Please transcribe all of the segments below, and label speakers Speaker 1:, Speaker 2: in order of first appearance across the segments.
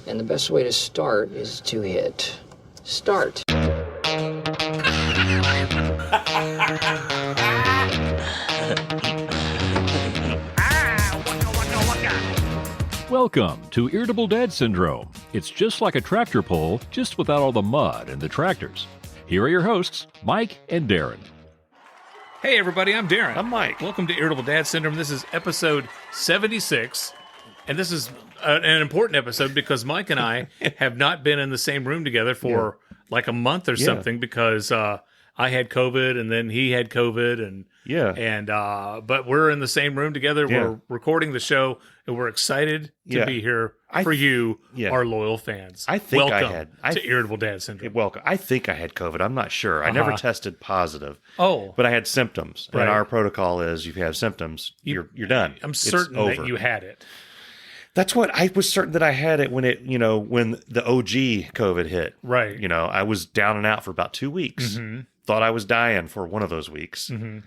Speaker 1: And the best way to start is to hit start.
Speaker 2: Welcome to Irritable Dad Syndrome. It's just like a tractor pull, just without all the mud and the tractors. Here are your hosts, Mike and Darin.
Speaker 3: Hey everybody, I'm Darin.
Speaker 4: I'm Mike.
Speaker 3: Welcome to Irritable Dad Syndrome. This is episode 76, and this is an important episode because Mike and I have not been in the same room together for like a month or something because I had COVID and then he had COVID but we're in the same room together.
Speaker 4: Yeah.
Speaker 3: We're recording the show and we're excited to be here for you, our loyal fans.
Speaker 4: I think
Speaker 3: Welcome to Irritable Dad Syndrome.
Speaker 4: Welcome. I think I had COVID. I'm not sure. I never tested positive.
Speaker 3: Oh.
Speaker 4: But I had symptoms.
Speaker 3: Right.
Speaker 4: And our protocol is if you have symptoms, you're done.
Speaker 3: I'm certain that you had it.
Speaker 4: That's what I was certain that I had it when when the OG COVID hit.
Speaker 3: Right.
Speaker 4: I was down and out for about 2 weeks.
Speaker 3: Mm-hmm.
Speaker 4: Thought I was dying for one of those weeks.
Speaker 3: Mm-hmm.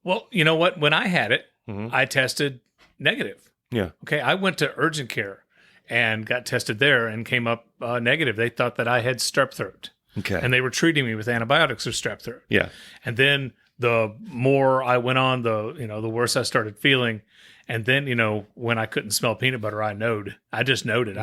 Speaker 3: Well, you know what? When I had it, I tested negative.
Speaker 4: Yeah.
Speaker 3: Okay. I went to urgent care and got tested there and came up negative. They thought that I had strep throat.
Speaker 4: Okay.
Speaker 3: And they were treating me with antibiotics for strep throat.
Speaker 4: Yeah.
Speaker 3: And then the more I went on, the worse I started feeling. And then, when I couldn't smell peanut butter, I just knowed it.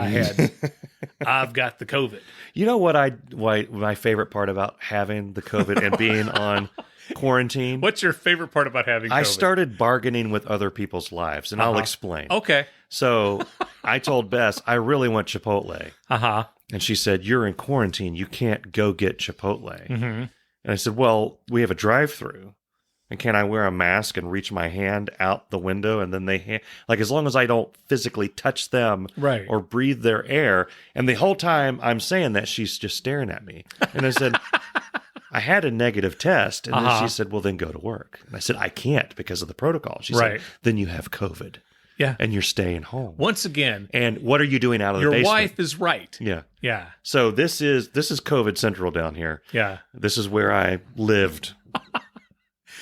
Speaker 3: I've got the COVID.
Speaker 4: You know what my favorite part about having the COVID and being on quarantine?
Speaker 3: What's your favorite part about having COVID?
Speaker 4: I started bargaining with other people's lives, and I'll explain.
Speaker 3: Okay.
Speaker 4: So I told Bess, I really want Chipotle.
Speaker 3: Uh-huh.
Speaker 4: And she said, you're in quarantine. You can't go get Chipotle.
Speaker 3: Mm-hmm.
Speaker 4: And I said, well, we have a drive-thru. And can I wear a mask and reach my hand out the window? And then as long as I don't physically touch them or breathe their air. And the whole time I'm saying that, she's just staring at me. And I said, I had a negative test. And then she said, well, then go to work. And I said, I can't because of the protocol. She said, then you have COVID.
Speaker 3: Yeah.
Speaker 4: And you're staying home.
Speaker 3: Once again.
Speaker 4: And what are you doing out of the basement?
Speaker 3: Your wife is right.
Speaker 4: Yeah.
Speaker 3: Yeah.
Speaker 4: So this is COVID Central down here.
Speaker 3: Yeah.
Speaker 4: This is where I lived.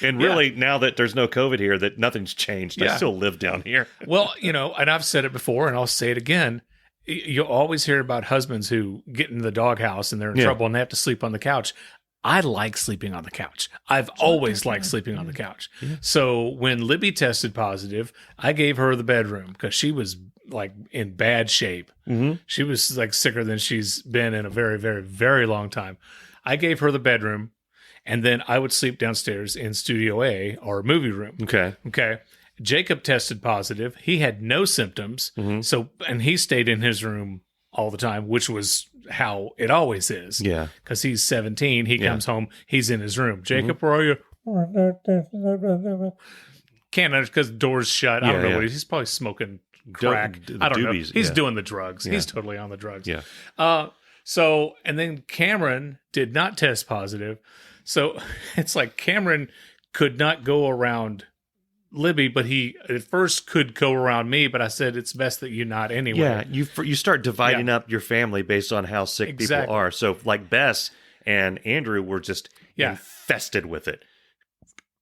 Speaker 4: And really, now that there's no COVID here, that nothing's changed. I still live down here.
Speaker 3: Well, and I've said it before, and I'll say it again. You'll always hear about husbands who get in the doghouse and they're in trouble and they have to sleep on the couch. I like sleeping on the couch. I've always liked sleeping on the couch. Yeah. So when Libby tested positive, I gave her the bedroom because she was like in bad shape. Mm-hmm. She was like sicker than she's been in a very, very, very long time. I gave her the bedroom. And then I would sleep downstairs in Studio A, our movie room. Okay. Jacob tested positive. He had no symptoms. Mm-hmm. And he stayed in his room all the time, which was how it always is. Yeah. Because he's 17. He comes home. He's in his room. Jacob, where are you? Can't understand because the door's shut. I don't know what he's probably smoking crack. I don't know. He's doing the drugs. Yeah. He's totally on the drugs. Yeah. And then Cameron did not test positive. So it's like Cameron could not go around Libby, but he at first could go around me, but I said it's best that you not anyway.
Speaker 4: Yeah, you start dividing up your family based on how sick people are. So like Bess and Andrew were just infested with it,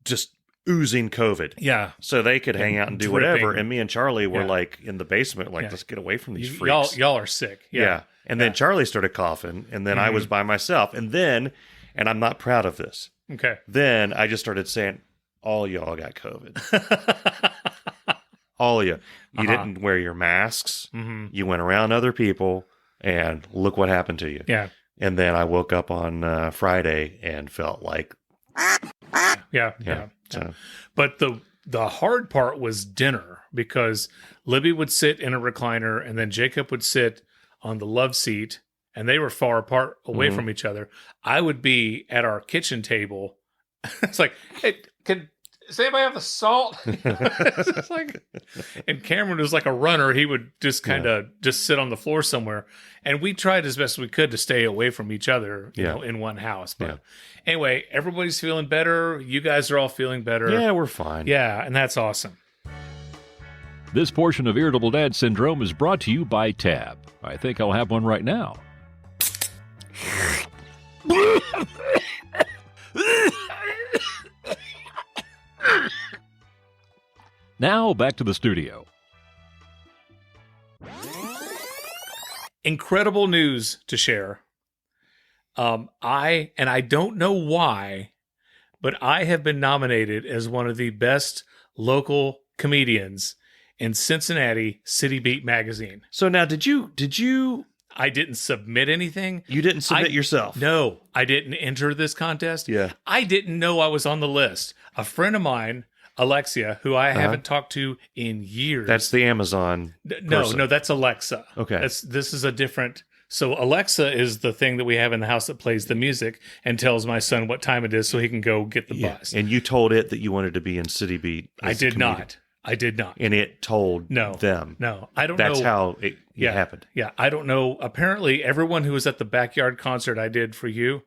Speaker 4: just oozing COVID. Yeah. So they could hang out and do whatever, and me and Charlie were like in the basement, like, let's get away from these freaks.
Speaker 3: Y'all are sick. Yeah.
Speaker 4: And then Charlie started coughing, and then I was by myself, and I'm not proud of this.
Speaker 3: Okay.
Speaker 4: Then I just started saying, all y'all got COVID. All of you. You didn't wear your masks. Mm-hmm. You went around other people, and look what happened to you.
Speaker 3: Yeah.
Speaker 4: And then I woke up on Friday and felt like...
Speaker 3: Yeah. So. But the hard part was dinner, because Libby would sit in a recliner, and then Jacob would sit on the love seat, and they were far apart away from each other. I would be at our kitchen table. It's like, hey, does anybody have the salt? It's like, and Cameron was like a runner. He would just kind of just sit on the floor somewhere. And we tried as best we could to stay away from each other, you know, in one house. But anyway, everybody's feeling better. You guys are all feeling better.
Speaker 4: Yeah, we're fine.
Speaker 3: Yeah, and that's awesome.
Speaker 2: This portion of Irritable Dad Syndrome is brought to you by Tab. I think I'll have one right now. Now, back to the studio.
Speaker 3: incredible news to share. I don't know why, but I have been nominated as one of the best local comedians in Cincinnati City Beat magazine.
Speaker 4: So now, did you?
Speaker 3: I didn't submit anything.
Speaker 4: You didn't submit yourself?
Speaker 3: No, I didn't enter this contest.
Speaker 4: Yeah.
Speaker 3: I didn't know I was on the list. A friend of mine, Alexia, who I haven't talked to in years.
Speaker 4: That's the Amazon person.
Speaker 3: No, that's Alexa.
Speaker 4: Okay.
Speaker 3: This is a different. So Alexa is the thing that we have in the house that plays the music and tells my son what time it is so he can go get the bus.
Speaker 4: And you told it that you wanted to be in City Beat.
Speaker 3: I did not.
Speaker 4: And it told them.
Speaker 3: No, I don't
Speaker 4: That's
Speaker 3: know.
Speaker 4: That's how it happened.
Speaker 3: Yeah, I don't know. Apparently, everyone who was at the backyard concert I did for you,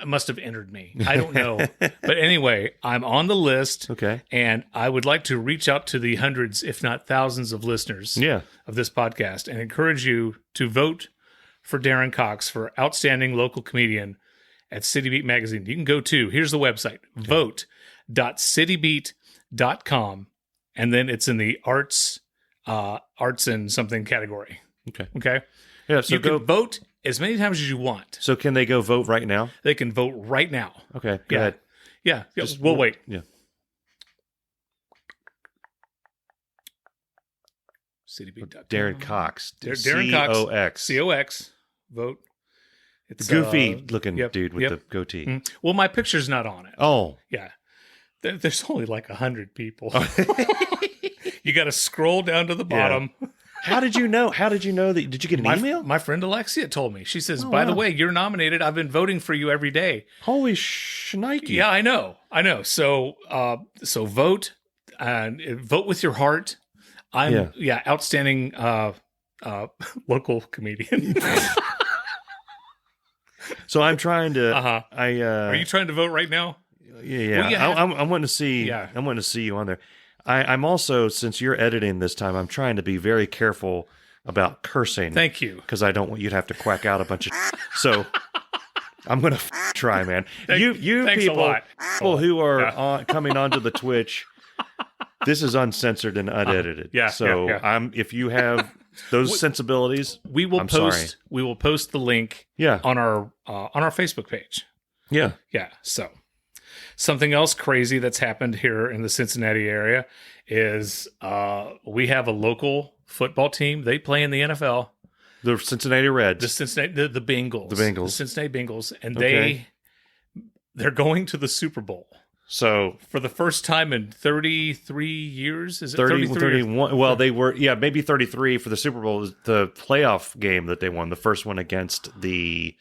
Speaker 3: must have entered me. I don't know. But anyway, I'm on the list.
Speaker 4: Okay.
Speaker 3: And I would like to reach out to the hundreds, if not thousands, of listeners of this podcast and encourage you to vote for Darin Cox for Outstanding Local Comedian at City Beat Magazine. You can go to, here's the website, vote.citybeat.com, and then it's in the arts and something category. Okay.
Speaker 4: Yeah, so
Speaker 3: you can vote as many times as you want.
Speaker 4: So can they go vote right now?
Speaker 3: They can vote right now.
Speaker 4: Okay, go ahead.
Speaker 3: Yeah, we'll wait.
Speaker 4: Yeah.
Speaker 3: Citybeat.com.
Speaker 4: Darin Cox.
Speaker 3: Darin Cox.
Speaker 4: C-O-X.
Speaker 3: C-O-X. Vote.
Speaker 4: It's the goofy looking dude with the goatee.
Speaker 3: Mm. Well, my picture's not on it.
Speaker 4: Oh.
Speaker 3: Yeah. There's only like 100 people. You got to scroll down to the bottom.
Speaker 4: Yeah. How did you know? Did you get an email?
Speaker 3: My friend Alexia told me. She says, by the way, you're nominated. I've been voting for you every day.
Speaker 4: Holy shnikey.
Speaker 3: Yeah, I know. So vote and vote with your heart. I'm outstanding local comedian.
Speaker 4: So I'm trying to.
Speaker 3: Are you trying to vote right now?
Speaker 4: Yeah. Well, I'm wanting to see. Yeah. I'm wanting to see you on there. I'm also, since you're editing this time, I'm trying to be very careful about cursing.
Speaker 3: Thank you,
Speaker 4: because I don't want you to have to quack out a bunch of. So I'm gonna try, man. You people who are coming onto the Twitch. This is uncensored and unedited. If you have those sensibilities,
Speaker 3: we will post. We will post the link. On our Facebook page.
Speaker 4: Yeah.
Speaker 3: So, something else crazy that's happened here in the Cincinnati area is we have a local football team. They play in the NFL.
Speaker 4: The Cincinnati Reds.
Speaker 3: The Bengals. The Cincinnati Bengals, and they're going to the Super Bowl.
Speaker 4: So
Speaker 3: for the first time in 33 years, is it
Speaker 4: 31? Well, they were, maybe 33 for the Super Bowl. The playoff game that they won, the first one against the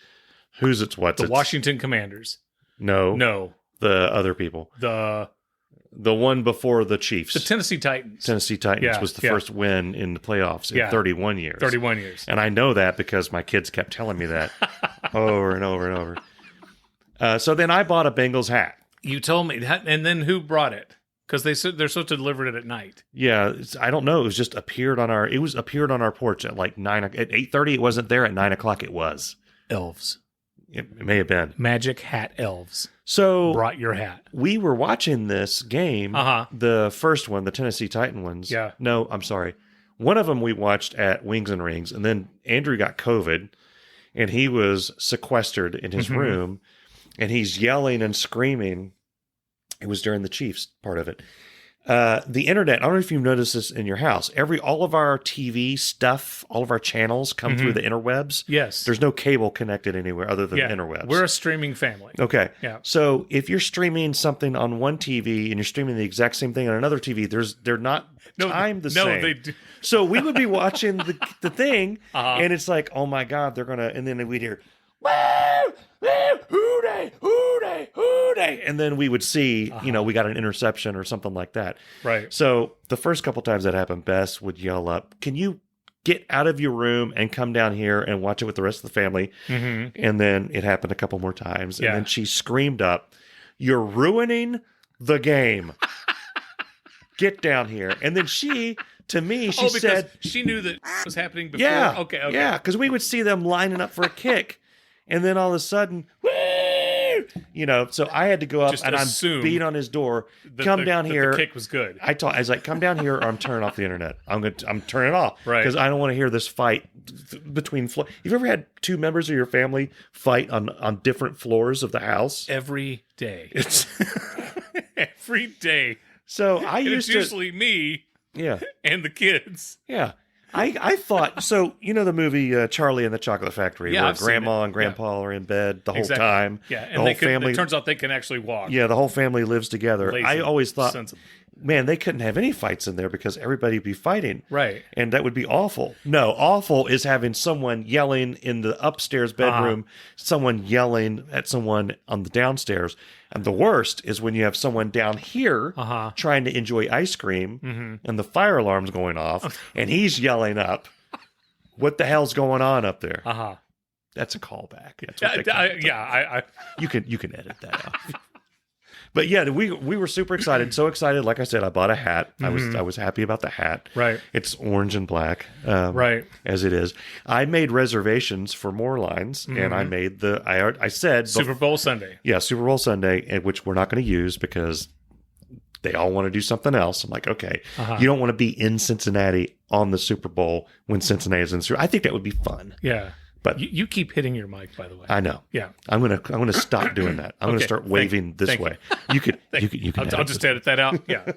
Speaker 3: Washington Commanders.
Speaker 4: No, the other people. The one before the Chiefs.
Speaker 3: The Tennessee Titans.
Speaker 4: Was the first win in the playoffs in 31 years.
Speaker 3: 31 years.
Speaker 4: And I know that because my kids kept telling me that over and over and over. So then I bought a Bengals hat.
Speaker 3: You told me that, and then who brought it? Because they're supposed to deliver it at night.
Speaker 4: Yeah, I don't know. It was just appeared on our porch at like 9 at 8:30. It wasn't there at 9 o'clock. It was
Speaker 3: elves.
Speaker 4: It may have been
Speaker 3: magic hat elves.
Speaker 4: So
Speaker 3: brought your hat.
Speaker 4: We were watching this game. The first one, the Tennessee Titan ones.
Speaker 3: Yeah.
Speaker 4: No, I'm sorry. One of them we watched at Wings and Rings, and then Andrew got COVID, and he was sequestered in his room. And he's yelling and screaming. It was during the Chiefs part of it. The internet, I don't know if you've noticed this in your house. All of our TV stuff, all of our channels come through the interwebs.
Speaker 3: Yes.
Speaker 4: There's no cable connected anywhere other than the interwebs.
Speaker 3: We're a streaming family.
Speaker 4: Okay.
Speaker 3: Yeah.
Speaker 4: So if you're streaming something on one TV and you're streaming the exact same thing on another TV, they're not timed the same. No, they do. So we would be watching the thing, and it's like, oh my God, they're going to, and then we'd hear, hooday, and then we would see, we got an interception or something like that.
Speaker 3: Right.
Speaker 4: So the first couple times that happened, Bess would yell up, "Can you get out of your room and come down here and watch it with the rest of the family?" And then it happened a couple more times, and then she screamed up, "You're ruining the game. Get down here!" And then she said,
Speaker 3: she knew that was happening before.
Speaker 4: Yeah.
Speaker 3: Okay.
Speaker 4: Yeah, because we would see them lining up for a kick. And then all of a sudden, woo! So I had to go up
Speaker 3: Just
Speaker 4: and I'm
Speaker 3: assume
Speaker 4: beating on his door. Come down here.
Speaker 3: The kick was good.
Speaker 4: I was like, come down here or I'm turning off the internet. I'm turning it off.
Speaker 3: Right.
Speaker 4: Because I don't want to hear this fight between floors. You've ever had two members of your family fight on different floors of the house?
Speaker 3: Every day.
Speaker 4: It's
Speaker 3: every day.
Speaker 4: So I used
Speaker 3: it's usually me and the kids.
Speaker 4: Yeah. I thought, so the movie Charlie and the Chocolate Factory, where Grandma and Grandpa are in bed the whole time.
Speaker 3: Yeah, and
Speaker 4: the whole family.
Speaker 3: It turns out they can actually walk.
Speaker 4: Yeah, the whole family lives together.
Speaker 3: Lazy,
Speaker 4: I always thought,
Speaker 3: sensible.
Speaker 4: man, they couldn't have any fights in there because everybody would be fighting.
Speaker 3: Right.
Speaker 4: And that would be awful. No, awful is having someone yelling in the upstairs bedroom, someone yelling at someone on the downstairs. And the worst is when you have someone down here trying to enjoy ice cream and the fire alarm's going off and he's yelling up. What the hell's going on up there? That's a callback. That's what you can edit that out. But yeah, we were super excited. So excited. Like I said, I bought a hat. I was happy about the hat.
Speaker 3: Right.
Speaker 4: It's orange and black.
Speaker 3: Right.
Speaker 4: As it is. I made reservations for more lines, and I made I said
Speaker 3: Super Bowl Sunday.
Speaker 4: Yeah, Super Bowl Sunday, which we're not going to use because they all want to do something else. I'm like, okay, you don't want to be in Cincinnati on the Super Bowl when Cincinnati is in the Super Bowl. I think that would be fun.
Speaker 3: Yeah.
Speaker 4: But
Speaker 3: you keep hitting your mic, by the way.
Speaker 4: I know.
Speaker 3: Yeah.
Speaker 4: I'm gonna stop doing that. I'm gonna start waving this way. You can.
Speaker 3: I'll just edit that out. Yeah.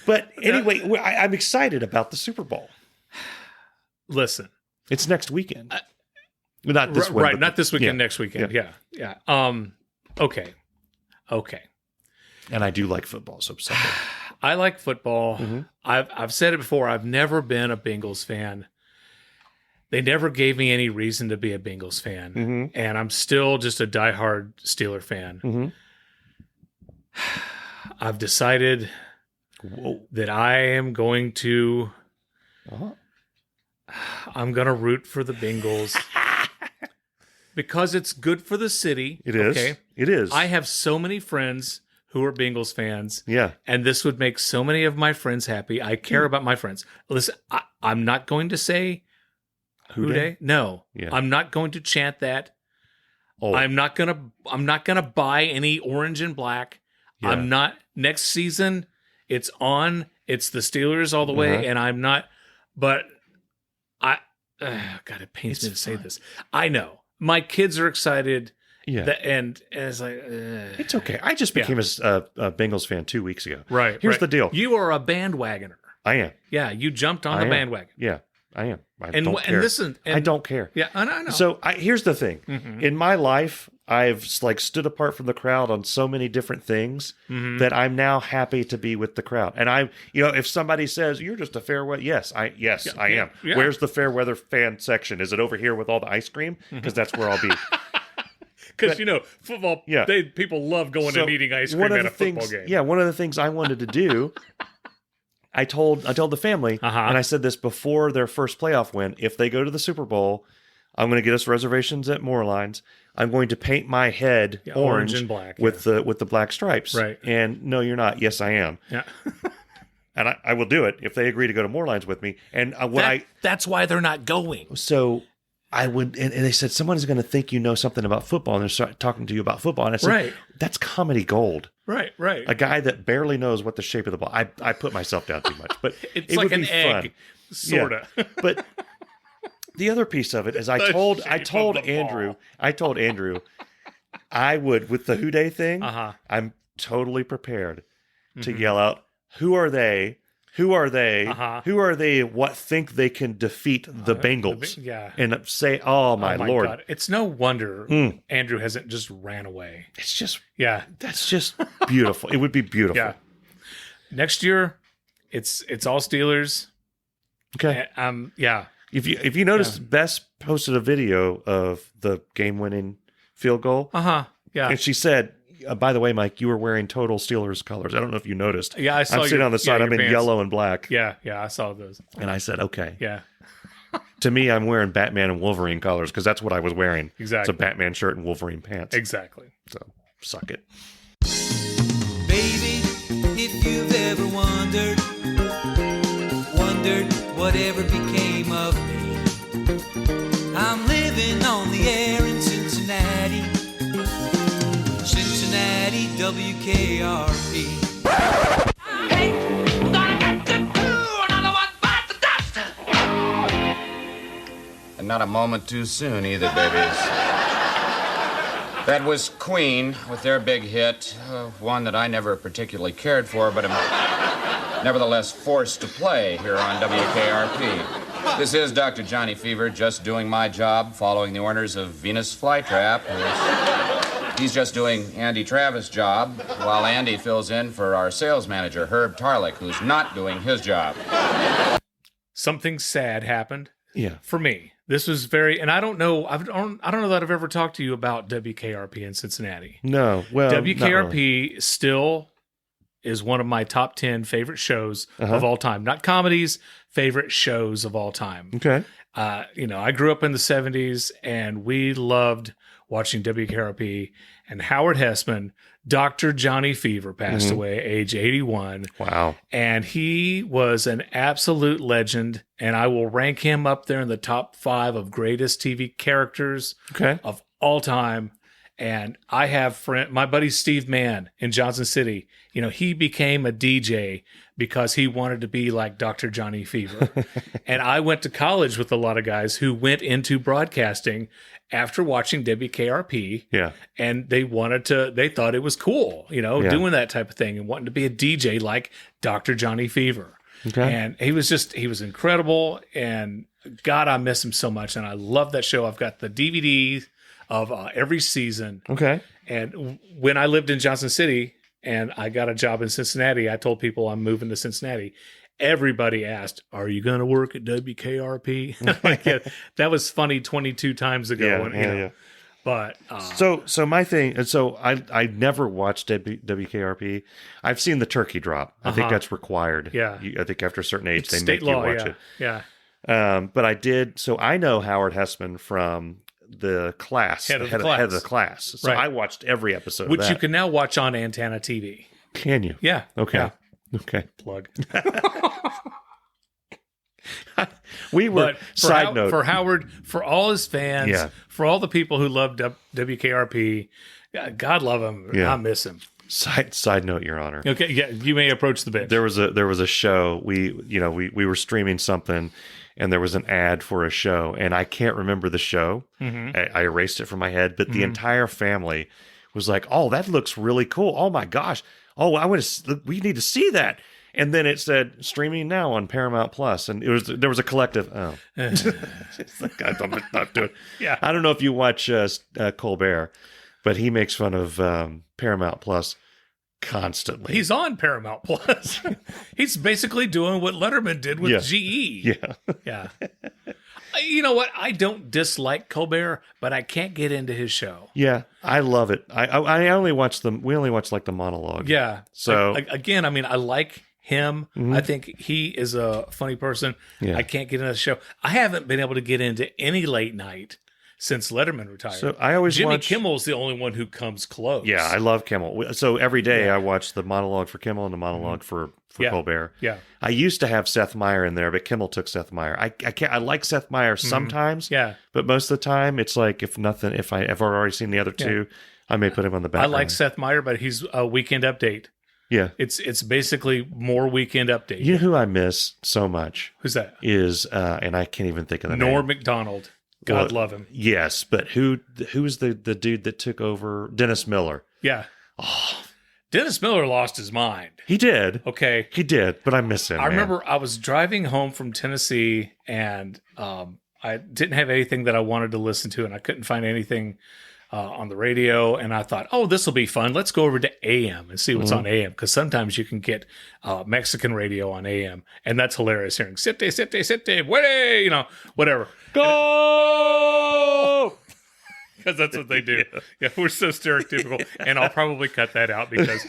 Speaker 4: But anyway, I'm excited about the Super Bowl.
Speaker 3: Listen,
Speaker 4: it's next weekend. Not this weekend.
Speaker 3: Right. Not this weekend. Next weekend. Yeah. Okay.
Speaker 4: And I do like football, so Sunday.
Speaker 3: I like football. I've said it before. I've never been a Bengals fan. They never gave me any reason to be a Bengals fan. And I'm still just a diehard Steeler fan. I've decided that I am going to I'm going to root for the Bengals because it's good for the city.
Speaker 4: It is. Okay? It is.
Speaker 3: I have so many friends who are Bengals fans.
Speaker 4: Yeah.
Speaker 3: And this would make so many of my friends happy. I care about my friends. Listen, I'm not going to say Houday? No. Yeah. I'm not going to chant that. Oh. I'm not gonna buy any orange and black. Yeah. I'm not. Next season, it's on. It's the Steelers all the way, and I'm not. But God, it pains me to say this. I know my kids are excited. Yeah, and it's like
Speaker 4: it's okay. I just became a Bengals fan 2 weeks ago.
Speaker 3: Right.
Speaker 4: Here's the deal.
Speaker 3: You are a bandwagoner.
Speaker 4: I am.
Speaker 3: Yeah, you jumped on the bandwagon.
Speaker 4: Yeah. I am. I don't care. I don't care.
Speaker 3: Yeah, I know.
Speaker 4: So here's the thing. In my life, I've stood apart from the crowd on so many different things that I'm now happy to be with the crowd. And if somebody says you're just a fair weather, I am. Yeah. Where's the fair weather fan section? Is it over here with all the ice cream? Because that's where I'll be.
Speaker 3: Because football. Yeah. People love going and eating ice cream at a football game.
Speaker 4: Yeah, one of the things I wanted to do. I told the family, and I said this before their first playoff win, if they go to the Super Bowl, I'm going to get us reservations at more lines. I'm going to paint my head orange
Speaker 3: and black
Speaker 4: with the black stripes.
Speaker 3: Right.
Speaker 4: And no, you're not. Yes, I am.
Speaker 3: Yeah.
Speaker 4: And I will do it if they agree to go to more lines with me. And
Speaker 3: that's why they're not going.
Speaker 4: So I would, and they said, someone's going to think you know something about football, and they start talking to you about football. And I said, that's comedy gold.
Speaker 3: Right.
Speaker 4: A guy that barely knows what the shape of the ball. I put myself down too much, but
Speaker 3: it's like an egg, sort of.
Speaker 4: Yeah. But the other piece of it is, I told Andrew, I would, with the Houday thing, I'm totally prepared to yell out, "Who are they? Who are they? Who are they? What think they can defeat the Bengals?" And say, "Oh my Lord!"
Speaker 3: God. It's no wonder Andrew hasn't just ran away.
Speaker 4: It's just that's just beautiful. It would be beautiful.
Speaker 3: Yeah. Next year, it's all Steelers.
Speaker 4: Okay.
Speaker 3: Yeah.
Speaker 4: If you noticed, Bess posted a video of the game-winning field goal.
Speaker 3: Yeah.
Speaker 4: And she said, by the way, Mike, you were wearing total Steelers colors. I don't know if you noticed.
Speaker 3: Yeah, I saw.
Speaker 4: I'm sitting on the side. I'm in
Speaker 3: pants.
Speaker 4: yellow and black.
Speaker 3: Yeah, I saw those.
Speaker 4: And I said, okay.
Speaker 3: Yeah.
Speaker 4: To me, I'm wearing Batman and Wolverine colors because that's what I was wearing.
Speaker 3: Exactly.
Speaker 4: It's a Batman shirt and Wolverine pants.
Speaker 3: Exactly.
Speaker 4: So, suck it.
Speaker 5: Baby, if you've ever wondered whatever became of me, I'm living on the air in Cincinnati. WKRP.
Speaker 6: And not a moment too soon either, babies. That was Queen with their big hit, one that I never particularly cared for, but am nevertheless forced to play here on WKRP. This is Dr. Johnny Fever, just doing my job, following the orders of Venus Flytrap. He's just doing Andy Travis' job, while Andy fills in for our sales manager, Herb Tarlick, who's not doing his job.
Speaker 3: Something sad happened.
Speaker 4: Yeah.
Speaker 3: For me. This was very, and I don't know that I've ever talked to you about WKRP in Cincinnati.
Speaker 4: No, well,
Speaker 3: WKRP still is one of my top 10 favorite shows of all time. Not comedies, favorite shows of all time.
Speaker 4: Okay.
Speaker 3: I grew up in the 70s, and we loved watching WKRP, and Howard Hessman, Dr. Johnny Fever, passed away, age 81.
Speaker 4: Wow.
Speaker 3: And he was an absolute legend, and I will rank him up there in the top 5 of greatest TV characters of all time. And I have my buddy Steve Mann in Johnson City. He became a DJ because he wanted to be like Dr. Johnny Fever. And I went to college with a lot of guys who went into broadcasting after watching WKRP. Yeah. And they thought it was cool, doing that type of thing and wanting to be a DJ like Dr. Johnny Fever. Okay. And he was incredible. And God, I miss him so much. And I love that show. I've got the DVD of every season. Okay. And when I lived in Johnson City and I got a job in Cincinnati, I told people I'm moving to Cincinnati. Everybody asked, "Are you going to work at WKRP?" That was funny 22 times ago. Yeah. But
Speaker 4: so my thing, so I never watched WKRP. I've seen the turkey drop. I think that's required. Yeah, I think after a certain age they make you watch it.
Speaker 3: Yeah.
Speaker 4: But I did. So I know Howard Hessman from the class, head of the class. So I watched every episode,
Speaker 3: which you can now watch on Antenna TV.
Speaker 4: Can you?
Speaker 3: Yeah.
Speaker 4: Okay. Yeah. Okay.
Speaker 3: Plug.
Speaker 4: We were, side note.
Speaker 3: For Howard, for all his fans, for all the people who love WKRP, God love him. I miss him.
Speaker 4: Side note, Your Honor.
Speaker 3: Okay, yeah, you may approach the bench.
Speaker 4: There was a show, we were streaming something, and there was an ad for a show, and I can't remember the show. I erased it from my head, but the entire family was like, "Oh, that looks really cool. Oh my gosh. Oh, we need to see that." And then it said streaming now on Paramount Plus, and there was a collective. Oh, it's like, I'm not doing. Yeah, I don't know if you watch Colbert, but he makes fun of Paramount Plus constantly.
Speaker 3: He's on Paramount Plus. He's basically doing what Letterman did with GE. Yeah. You know what? I don't dislike Colbert, but I can't get into his show.
Speaker 4: Yeah, I love it. I only watch them. We only watch like the monologue.
Speaker 3: Yeah.
Speaker 4: So
Speaker 3: again, I mean, I like him. I think he is a funny person. Yeah. I can't get into the show. I haven't been able to get into any late night since Letterman retired.
Speaker 4: So I always
Speaker 3: Jimmy Kimmel's the only one who comes close.
Speaker 4: Yeah, I love Kimmel. So every day I watch the monologue for Kimmel and the monologue for Colbert. Yeah. I used to have Seth Meyer in there, but Kimmel took Seth Meyer. I like Seth Meyer sometimes. Yeah. But most of the time it's like if I've already seen the other two, I may put him on the background.
Speaker 3: I like Seth Meyer, but he's a Weekend Update.
Speaker 4: Yeah.
Speaker 3: It's basically more Weekend Update.
Speaker 4: You know who I miss so much?
Speaker 3: Who's that?
Speaker 4: Is and I can't even think of the name.
Speaker 3: Norm Macdonald. God love him.
Speaker 4: Yes, but who's the dude that took over? Dennis Miller.
Speaker 3: Yeah. Oh. Dennis Miller lost his mind.
Speaker 4: He did.
Speaker 3: Okay.
Speaker 4: He did, but I miss him.
Speaker 3: I remember I was driving home from Tennessee, and I didn't have anything that I wanted to listen to, and I couldn't find anything on the radio, and I thought, oh, this will be fun. Let's go over to AM and see what's on AM, because sometimes you can get Mexican radio on AM, and that's hilarious, hearing "Siete, siete, siete, muere," whatever. Go! Because that's what they do. Yeah, we're so stereotypical, and I'll probably cut that out because,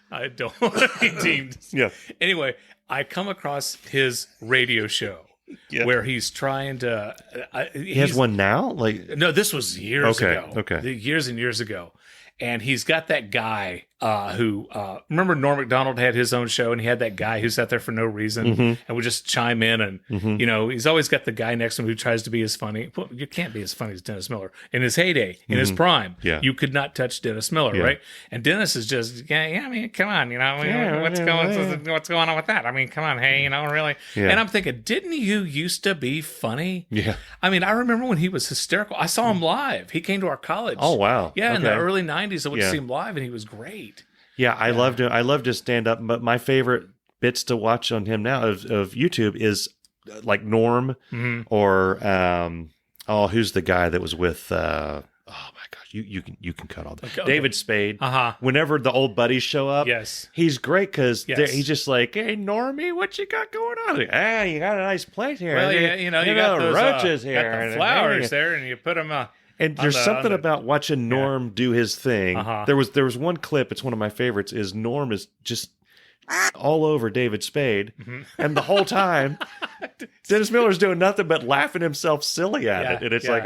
Speaker 3: I don't want to be deemed. Yeah. Anyway, I come across his radio show. Yeah. Where he's trying to...
Speaker 4: he has one now?
Speaker 3: No, this was years ago.
Speaker 4: Okay.
Speaker 3: Years and years ago. And he's got that guy who remember Norm Macdonald had his own show, and he had that guy who sat there for no reason and would just chime in, and you know, he's always got the guy next to him who tries to be as funny. Well, you can't be as funny as Dennis Miller in his heyday, in his prime.
Speaker 4: Yeah.
Speaker 3: You could not touch Dennis Miller, right? And Dennis is just, I mean, come on, you know, what's going on with that? I mean, come on, hey, you know, really.
Speaker 4: Yeah.
Speaker 3: And I'm thinking, didn't you used to be funny?
Speaker 4: Yeah.
Speaker 3: I mean, I remember when he was hysterical. I saw him live. He came to our college.
Speaker 4: Oh, wow.
Speaker 3: Yeah, in the
Speaker 4: Okay.
Speaker 3: early 90s, I would see him live, and he was great.
Speaker 4: Yeah, I loved his stand up, but my favorite bits to watch on him now of YouTube is like Norm or who's the guy that was with oh my gosh, you can cut all that.
Speaker 3: Okay.
Speaker 4: David Spade. Whenever the old buddies show up, he's great because he's just like, hey Normie, what you got going on? Like, you got a nice plate here.
Speaker 3: Well, you got those
Speaker 4: roaches here,
Speaker 3: got the flowers there, and you put them.
Speaker 4: And there's something about watching Norm do his thing. There was one clip, it's one of my favorites, is Norm is just all over David Spade. And the whole time, Dennis Miller's doing nothing but laughing himself silly at it. And it's like,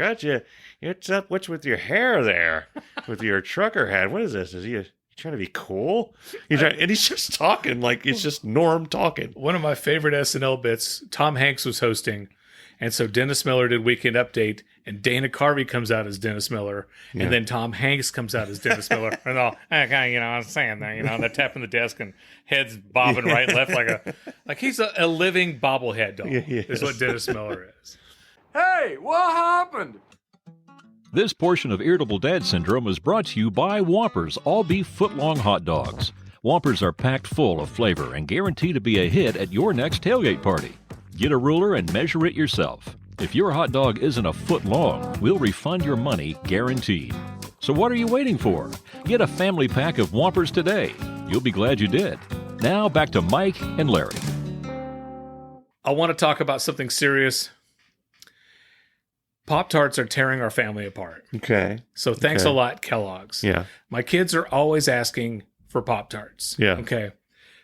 Speaker 4: what's up? What's with your hair there? With your trucker hat? What is this? Is he trying to be cool? And he's just talking like it's just Norm talking.
Speaker 3: One of my favorite SNL bits, Tom Hanks was hosting. And so Dennis Miller did Weekend Update, and Dana Carvey comes out as Dennis Miller, and then Tom Hanks comes out as Dennis Miller. And all, okay, you know, I was saying that, you know, they're tapping the desk and heads bobbing right and left like he's a living bobblehead doll. Is what Dennis Miller is.
Speaker 7: Hey, what happened?
Speaker 2: This portion of Irritable Dad Syndrome is brought to you by Whoppers all-beef foot-long hot dogs. Whoppers are packed full of flavor and guaranteed to be a hit at your next tailgate party. Get a ruler and measure it yourself. If your hot dog isn't a foot long, we'll refund your money guaranteed. So what are you waiting for? Get a family pack of Whoppers today. You'll be glad you did. Now back to Mike and Larry.
Speaker 3: I want to talk about something serious. Pop Tarts are tearing our family apart.
Speaker 4: Okay.
Speaker 3: So thanks a lot, Kellogg's.
Speaker 4: Yeah.
Speaker 3: My kids are always asking for Pop Tarts.
Speaker 4: Yeah.
Speaker 3: Okay.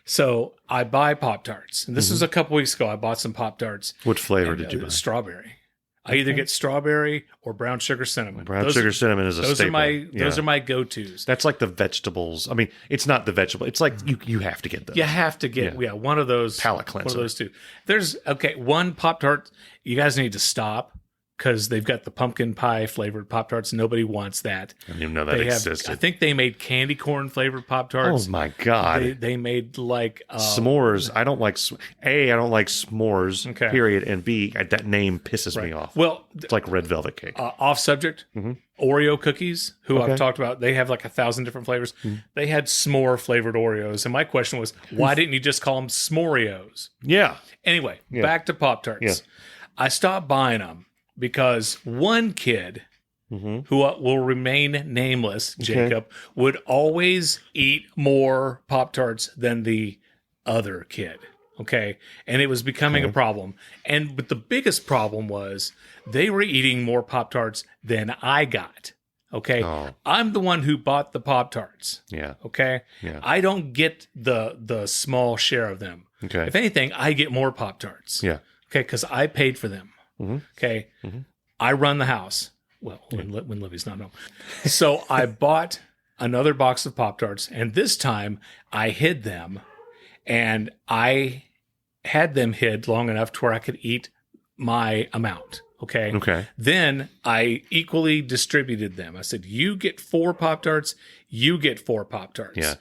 Speaker 3: So I buy Pop Tarts. And this was a couple weeks ago. I bought some Pop Tarts.
Speaker 4: What flavor did you buy?
Speaker 3: Strawberry. I either get strawberry or brown sugar cinnamon.
Speaker 4: Sugar cinnamon is a staple.
Speaker 3: Those are my go-tos.
Speaker 4: That's like the vegetables. I mean, it's not the vegetable. It's like you have to get those.
Speaker 3: You have to get one of those.
Speaker 4: Palate cleanser.
Speaker 3: One of those two. There's one Pop Tart. You guys need to stop because they've got the pumpkin pie flavored Pop Tarts. Nobody wants that.
Speaker 4: I didn't even know that existed.
Speaker 3: I think they made candy corn flavored Pop Tarts.
Speaker 4: Oh my god!
Speaker 3: They made like
Speaker 4: s'mores. I don't like I don't like s'mores.
Speaker 3: Okay.
Speaker 4: Period. And B, that name pisses me off.
Speaker 3: Well,
Speaker 4: it's like red velvet cake.
Speaker 3: Off subject. Oreo cookies, I've talked about, they have like 1,000 different flavors. They had s'more flavored Oreos, and my question was, why didn't you just call them s'moreos?
Speaker 4: Yeah.
Speaker 3: Anyway, back to Pop Tarts.
Speaker 4: Yeah.
Speaker 3: I stopped buying them because one kid who will remain nameless, Jacob, would always eat more Pop Tarts than the other kid. Okay. And it was becoming a problem. But the biggest problem was they were eating more Pop Tarts than I got. Okay.
Speaker 4: Oh.
Speaker 3: I'm the one who bought the Pop Tarts.
Speaker 4: Yeah.
Speaker 3: Okay.
Speaker 4: Yeah.
Speaker 3: I don't get the small share of them.
Speaker 4: Okay.
Speaker 3: If anything, I get more Pop Tarts.
Speaker 4: Yeah.
Speaker 3: Okay. Because I paid for them. Okay. I run the house. Well, when Libby's not home. So I bought another box of Pop Tarts, and this time I hid them, and I had them hid long enough to where I could eat my amount. Okay.
Speaker 4: Okay.
Speaker 3: Then I equally distributed them. I said, you get 4 Pop Tarts, you get 4 Pop Tarts.
Speaker 4: Yeah.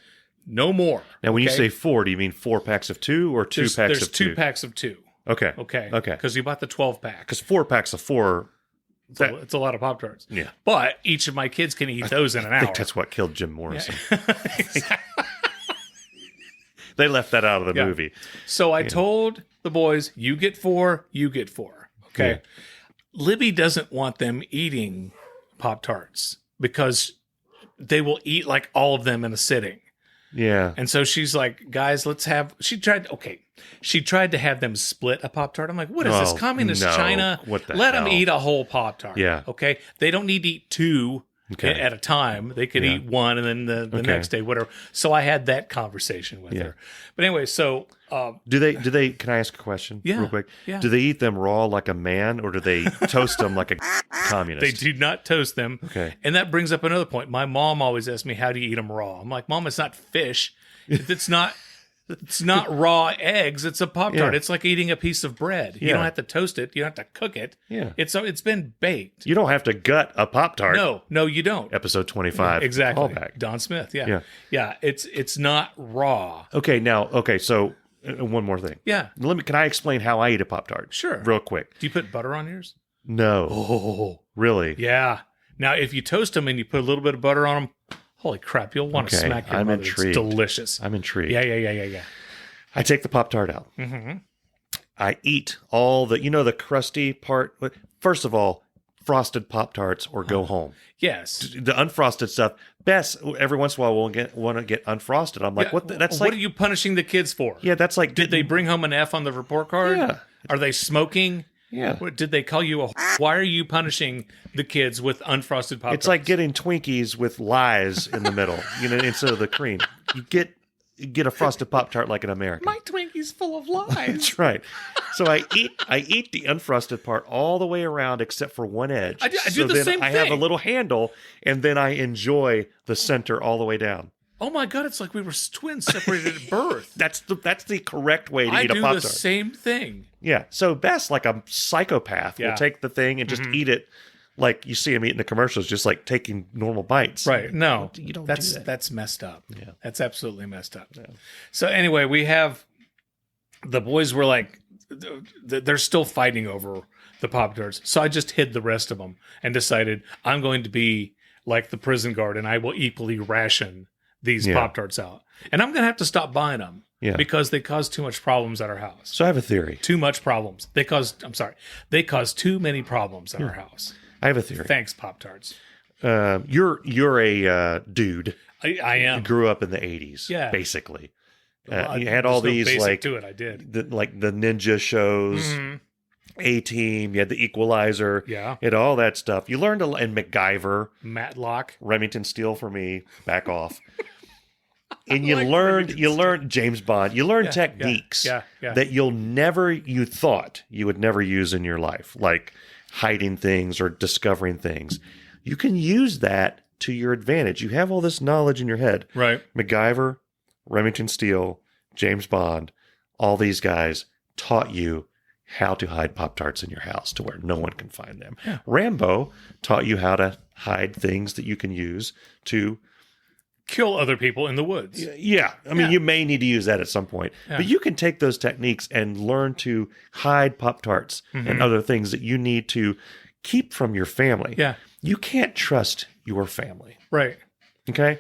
Speaker 3: No more.
Speaker 4: Now, when you say 4, do you mean 4 packs of 2 or 2 packs of 2?
Speaker 3: There's 2 packs of 2.
Speaker 4: Okay.
Speaker 3: Okay.
Speaker 4: Okay.
Speaker 3: Because you bought the 12 pack.
Speaker 4: Because 4 packs of 4.
Speaker 3: It's a lot of Pop Tarts.
Speaker 4: Yeah.
Speaker 3: But each of my kids can eat those in an hour.
Speaker 4: I think that's what killed Jim Morrison.
Speaker 3: Yeah.
Speaker 4: They left that out of the movie.
Speaker 3: So I told the boys, you get 4, you get 4. Okay.
Speaker 4: Yeah.
Speaker 3: Libby doesn't want them eating Pop Tarts because they will eat like all of them in a sitting.
Speaker 4: Yeah.
Speaker 3: And so she's like, guys, she tried to have them split a Pop Tart. I'm like, what is this? Communist China?
Speaker 4: What the
Speaker 3: Let
Speaker 4: hell?
Speaker 3: them eat a whole Pop Tart.
Speaker 4: Yeah.
Speaker 3: Okay. They don't need to eat 2 at a time. They could eat one and then the next day, whatever. So I had that conversation with her. But anyway, so
Speaker 4: do they? Can I ask a question real quick?
Speaker 3: Yeah.
Speaker 4: Do they eat them raw like a man, or do they toast them like a communist?
Speaker 3: They do not toast them.
Speaker 4: Okay.
Speaker 3: And that brings up another point. My mom always asks me, "How do you eat them raw?" I'm like, "Mom, it's not fish. It's not." It's not raw eggs. It's a Pop-Tart.
Speaker 4: Yeah.
Speaker 3: It's like eating a piece of bread. You don't have to toast it. You don't have to cook it.
Speaker 4: Yeah.
Speaker 3: It's been baked.
Speaker 4: You don't have to gut a Pop-Tart.
Speaker 3: No, you don't.
Speaker 4: Episode 25.
Speaker 3: Exactly.
Speaker 4: Callback.
Speaker 3: Don Smith. Yeah. It's not raw.
Speaker 4: So one more thing.
Speaker 3: Yeah.
Speaker 4: Can I explain how I eat a Pop-Tart?
Speaker 3: Sure.
Speaker 4: Real quick.
Speaker 3: Do you put butter on yours?
Speaker 4: No.
Speaker 3: Oh.
Speaker 4: Really?
Speaker 3: Yeah. Now, if you toast them and you put a little bit of butter on them, holy crap, you'll want to smack your mother.
Speaker 4: Intrigued.
Speaker 3: It's delicious.
Speaker 4: I'm intrigued.
Speaker 3: Yeah.
Speaker 4: I take the Pop-Tart out.
Speaker 3: Mm-hmm.
Speaker 4: I eat all the crusty part. First of all, frosted Pop-Tarts or go home.
Speaker 3: Yes.
Speaker 4: The unfrosted stuff. Best, every once in a while, we'll want to get unfrosted. I'm like, what?
Speaker 3: What are you punishing the kids for?
Speaker 4: Yeah, that's like.
Speaker 3: Did they bring home an F on the report card?
Speaker 4: Yeah.
Speaker 3: Are they smoking?
Speaker 4: Yeah.
Speaker 3: Did they call you a? Why are you punishing the kids with unfrosted Pop-Tarts?
Speaker 4: It's like getting Twinkies with lies in the middle, instead of the cream. You get a frosted Pop-Tart like an American.
Speaker 3: My Twinkie's full of lies.
Speaker 4: That's right. So I eat the unfrosted part all the way around except for one edge.
Speaker 3: I do the same thing.
Speaker 4: I have a little handle, and then I enjoy the center all the way down.
Speaker 3: Oh my God! It's like we were twins separated at birth.
Speaker 4: That's the correct way to eat a
Speaker 3: I
Speaker 4: Pop-Tart.
Speaker 3: do the same thing.
Speaker 4: Yeah. So Bess, like a psychopath, will take the thing and just eat it like you see him eating the commercials, just like taking normal bites.
Speaker 3: Right. No,
Speaker 4: you don't
Speaker 3: that's
Speaker 4: do that.
Speaker 3: That's messed up.
Speaker 4: Yeah.
Speaker 3: That's absolutely messed up. Yeah. So anyway, we have the boys were like, they're still fighting over the Pop-Tarts. So I just hid the rest of them and decided I'm going to be like the prison guard and I will equally ration these Pop-Tarts out. And I'm going to have to stop buying them because they cause too much problems at our house.
Speaker 4: So I have a theory.
Speaker 3: Too much problems. They cause too many problems at our house.
Speaker 4: I have a theory.
Speaker 3: Thanks, Pop-Tarts.
Speaker 4: You're a dude.
Speaker 3: I am.
Speaker 4: You grew up in the 80s, basically. You had all these like
Speaker 3: to it. I did
Speaker 4: the ninja shows, A-Team. You had the Equalizer.
Speaker 3: Yeah,
Speaker 4: you had all that stuff. You learned and MacGyver,
Speaker 3: Matlock,
Speaker 4: Remington Steele for me. Back off. And you learned James Bond. You learned techniques that you thought you would never use in your life, like hiding things or discovering things. You can use that to your advantage. You have all this knowledge in your head.
Speaker 3: Right.
Speaker 4: MacGyver, Remington Steele, James Bond, all these guys taught you how to hide Pop-Tarts in your house to where no one can find them. Yeah. Rambo taught you how to hide things that you can use to
Speaker 3: kill other people in the woods.
Speaker 4: Yeah. I mean, you may need to use that at some point. Yeah. But you can take those techniques and learn to hide Pop-Tarts and other things that you need to keep from your family.
Speaker 3: Yeah.
Speaker 4: You can't trust your family.
Speaker 3: Right.
Speaker 4: Okay?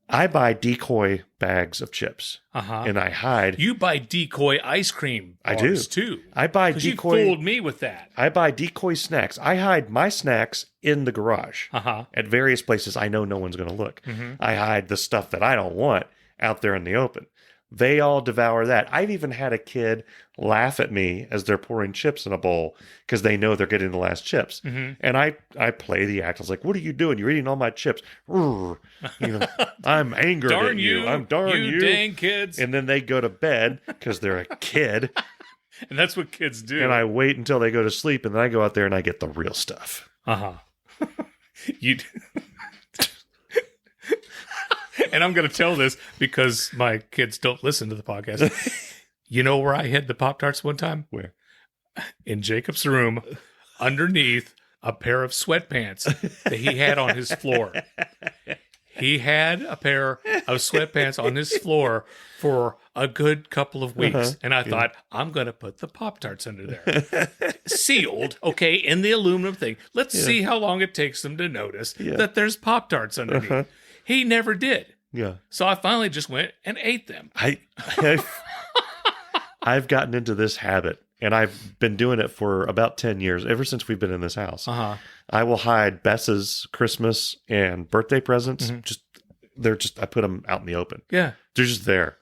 Speaker 4: I buy decoy bags of chips. And I hide.
Speaker 3: You buy decoy ice cream bars
Speaker 4: I do.
Speaker 3: too.
Speaker 4: I buy decoy.
Speaker 3: You fooled me with that.
Speaker 4: I buy decoy snacks. I hide my snacks in the garage at various places I know no one's going to look. I hide the stuff that I don't want out there in the open. They all devour that. I've even had a kid laugh at me as they're pouring chips in a bowl because they know they're getting the last chips. And I play the act. I was like, what are you doing? You're eating all my chips. I'm angry at you. I'm darn you.
Speaker 3: Dang kids.
Speaker 4: And then they go to bed because they're a kid.
Speaker 3: And that's what kids do.
Speaker 4: And I wait until they go to sleep, and then I go out there and I get the real stuff.
Speaker 3: You And I'm going to tell this because my kids don't listen to the podcast. You know where I hid the Pop-Tarts one time?
Speaker 4: Where?
Speaker 3: In Jacob's room, underneath a pair of sweatpants that he had on his floor. He had a pair of sweatpants on his floor for a good couple of weeks. And I thought, I'm going to put the Pop-Tarts under there. Sealed, okay, in the aluminum thing. Let's see how long it takes them to notice that there's Pop-Tarts underneath. He never did.
Speaker 4: Yeah.
Speaker 3: So I finally just went and ate them.
Speaker 4: I've gotten into this habit, and I've been doing it for about 10 years, ever since we've been in this house. I will hide Bess's Christmas and birthday presents. I put them out in the open.
Speaker 3: Yeah.
Speaker 4: They're just there.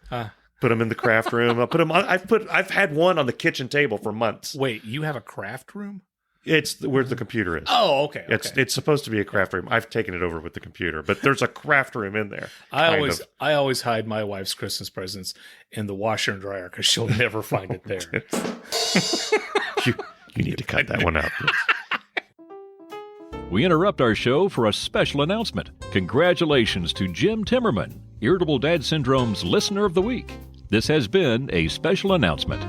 Speaker 4: Put them in the craft room. I've had one on the kitchen table for months.
Speaker 3: Wait, you have a craft room?
Speaker 4: It's where the computer is.
Speaker 3: Oh, okay.
Speaker 4: It's supposed to be a craft room. I've taken it over with the computer, but there's a craft room in there.
Speaker 3: I always hide my wife's Christmas presents in the washer and dryer because she'll never find it there.
Speaker 4: you need to cut that one out, please.
Speaker 2: We interrupt our show for a special announcement. Congratulations to Jim Timmerman, Irritable Dad Syndrome's Listener of the Week. This has been a special announcement.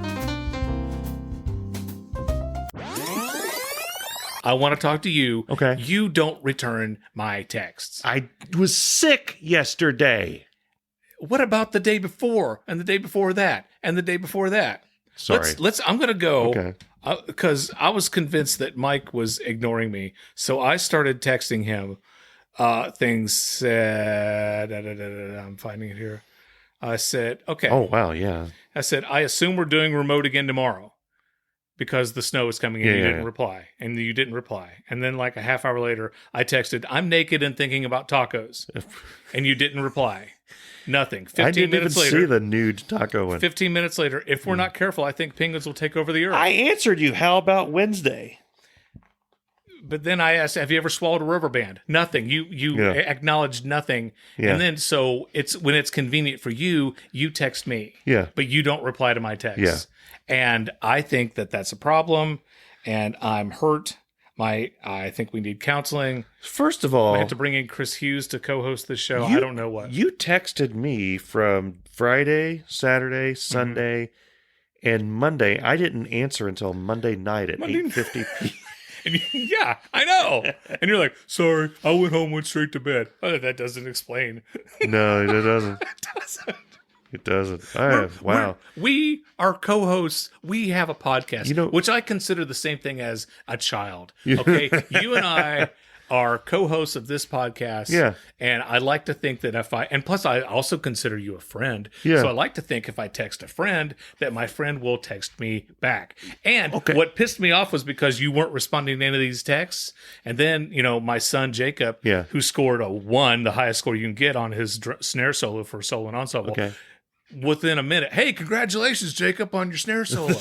Speaker 3: I want to talk to you.
Speaker 4: Okay.
Speaker 3: You don't return my texts.
Speaker 4: I was sick yesterday.
Speaker 3: What about the day before and the day before that and the day before that?
Speaker 4: Sorry.
Speaker 3: I'm going to go.
Speaker 4: Okay.
Speaker 3: Because I was convinced that Mike was ignoring me. So I started texting him things said, I'm finding it here. I said, okay.
Speaker 4: Oh, wow. Yeah.
Speaker 3: I said, I assume we're doing remote again tomorrow because the snow is coming in. You didn't reply. And you didn't reply. And then like a half hour later, I texted, I'm naked and thinking about tacos. And you didn't reply. Nothing. 15 minutes later.
Speaker 4: I didn't even see the nude taco one.
Speaker 3: 15 minutes later, if we're not careful, I think penguins will take over the earth.
Speaker 4: I answered you. How about Wednesday?
Speaker 3: But then I asked, have you ever swallowed a rubber band? Nothing. You acknowledged nothing. Yeah. And then so it's when it's convenient for you, you text me.
Speaker 4: Yeah.
Speaker 3: But you don't reply to my text.
Speaker 4: Yeah.
Speaker 3: And I think that that's a problem. And I'm hurt. I think we need counseling.
Speaker 4: First of all,
Speaker 3: I had to bring in Chris Hughes to co-host this show. I don't know what.
Speaker 4: You texted me from Friday, Saturday, Sunday, and Monday. I didn't answer until Monday night at 8:50 p.m.
Speaker 3: Yeah, I know. And you're like, sorry, I went straight to bed. Oh, that doesn't explain.
Speaker 4: No, it doesn't.
Speaker 3: It doesn't.
Speaker 4: It doesn't. Wow.
Speaker 3: We are co-hosts. We have a podcast, which I consider the same thing as a child. Okay, you and I are co-hosts of this podcast.
Speaker 4: Yeah.
Speaker 3: And I like to think that plus I also consider you a friend.
Speaker 4: Yeah.
Speaker 3: So I like to think if I text a friend that my friend will text me back. And what pissed me off was because you weren't responding to any of these texts. And then, my son Jacob, who scored a 1, the highest score you can get on his snare solo for solo and ensemble.
Speaker 4: Okay.
Speaker 3: Within a minute, hey, congratulations, Jacob, on your snare solo.